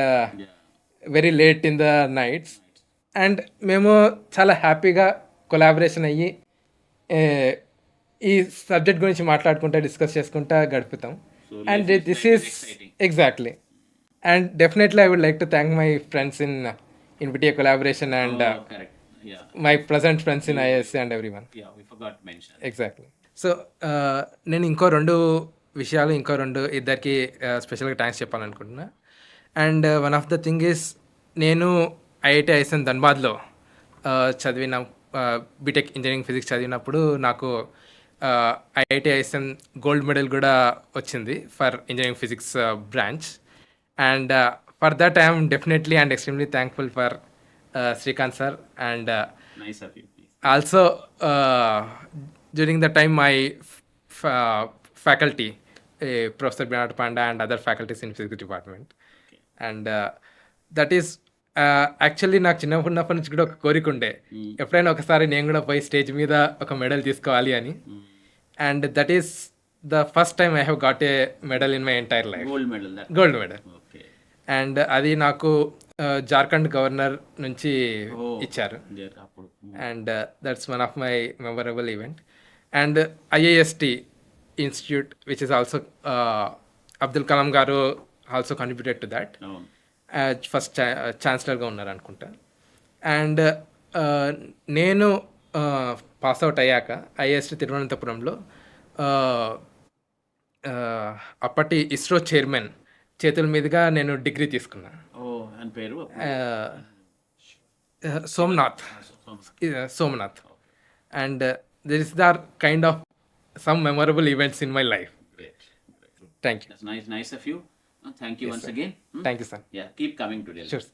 very late in the nights. And మేము చాలా హ్యాపీగా collaboration అయ్యి ఈ subject గురించి మాట్లాడుకుంటా, discuss చేసుకుంటా గడుపుతాం. And this is exactly. And definitely I would like to thank my friends in NVTA collaboration and Correct. Yeah. my present friends in IISc and everyone. Yeah, we forgot to mention. Exactly. So నేను ఇంకో రెండు ఇద్దరికి స్పెషల్గా thanks చెప్పాలనుకుంటున్నా. And one of the thing is, నేను IIT ISM ధన్బాద్లో చదివిన BTech engineering physics చదివినప్పుడు నాకు ఐఐటి ఐఎస్ఎం గోల్డ్ మెడల్ కూడా వచ్చింది for engineering physics branch. And for that I'm definitely and extremely thankful for Srikanth sir. And Nice of you, please. also during the time my faculty, Professor Bernard Panda and other faculties in physics department. And that is actually నాకు చిన్నప్పటి నుంచి కూడా ఒక కోరిక ఉండే, ఎప్పుడైనా ఒకసారి నేను కూడా పోయి స్టేజ్ మీద ఒక మెడల్ తీసుకోవాలి అని. And that is the first time I have got a medal in my entire life, Gold medal. That. Gold medal. Okay. And అది నాకు జార్ఖండ్ గవర్నర్ నుంచి ఇచ్చారు. There, appudu. And that's one of my memorable event. And IIST Institute, which is also Abdul Kalam garu also contributed to that. Oh. First ఛాన్సలర్గా ఉన్నారు అనుకుంటా. And నేను pass out అయ్యాక IIST తిరువనంతపురంలో అప్పటి ఇస్రో చైర్మన్ చేతుల మీదుగా నేను డిగ్రీ తీసుకున్నా. Oh, and peru. Somnath. And this is the kind of some memorable events in my life. Great. Thank you. That's nice of you. Thank you once again. Thank you sir. Yeah, keep coming to Delhi. Sure.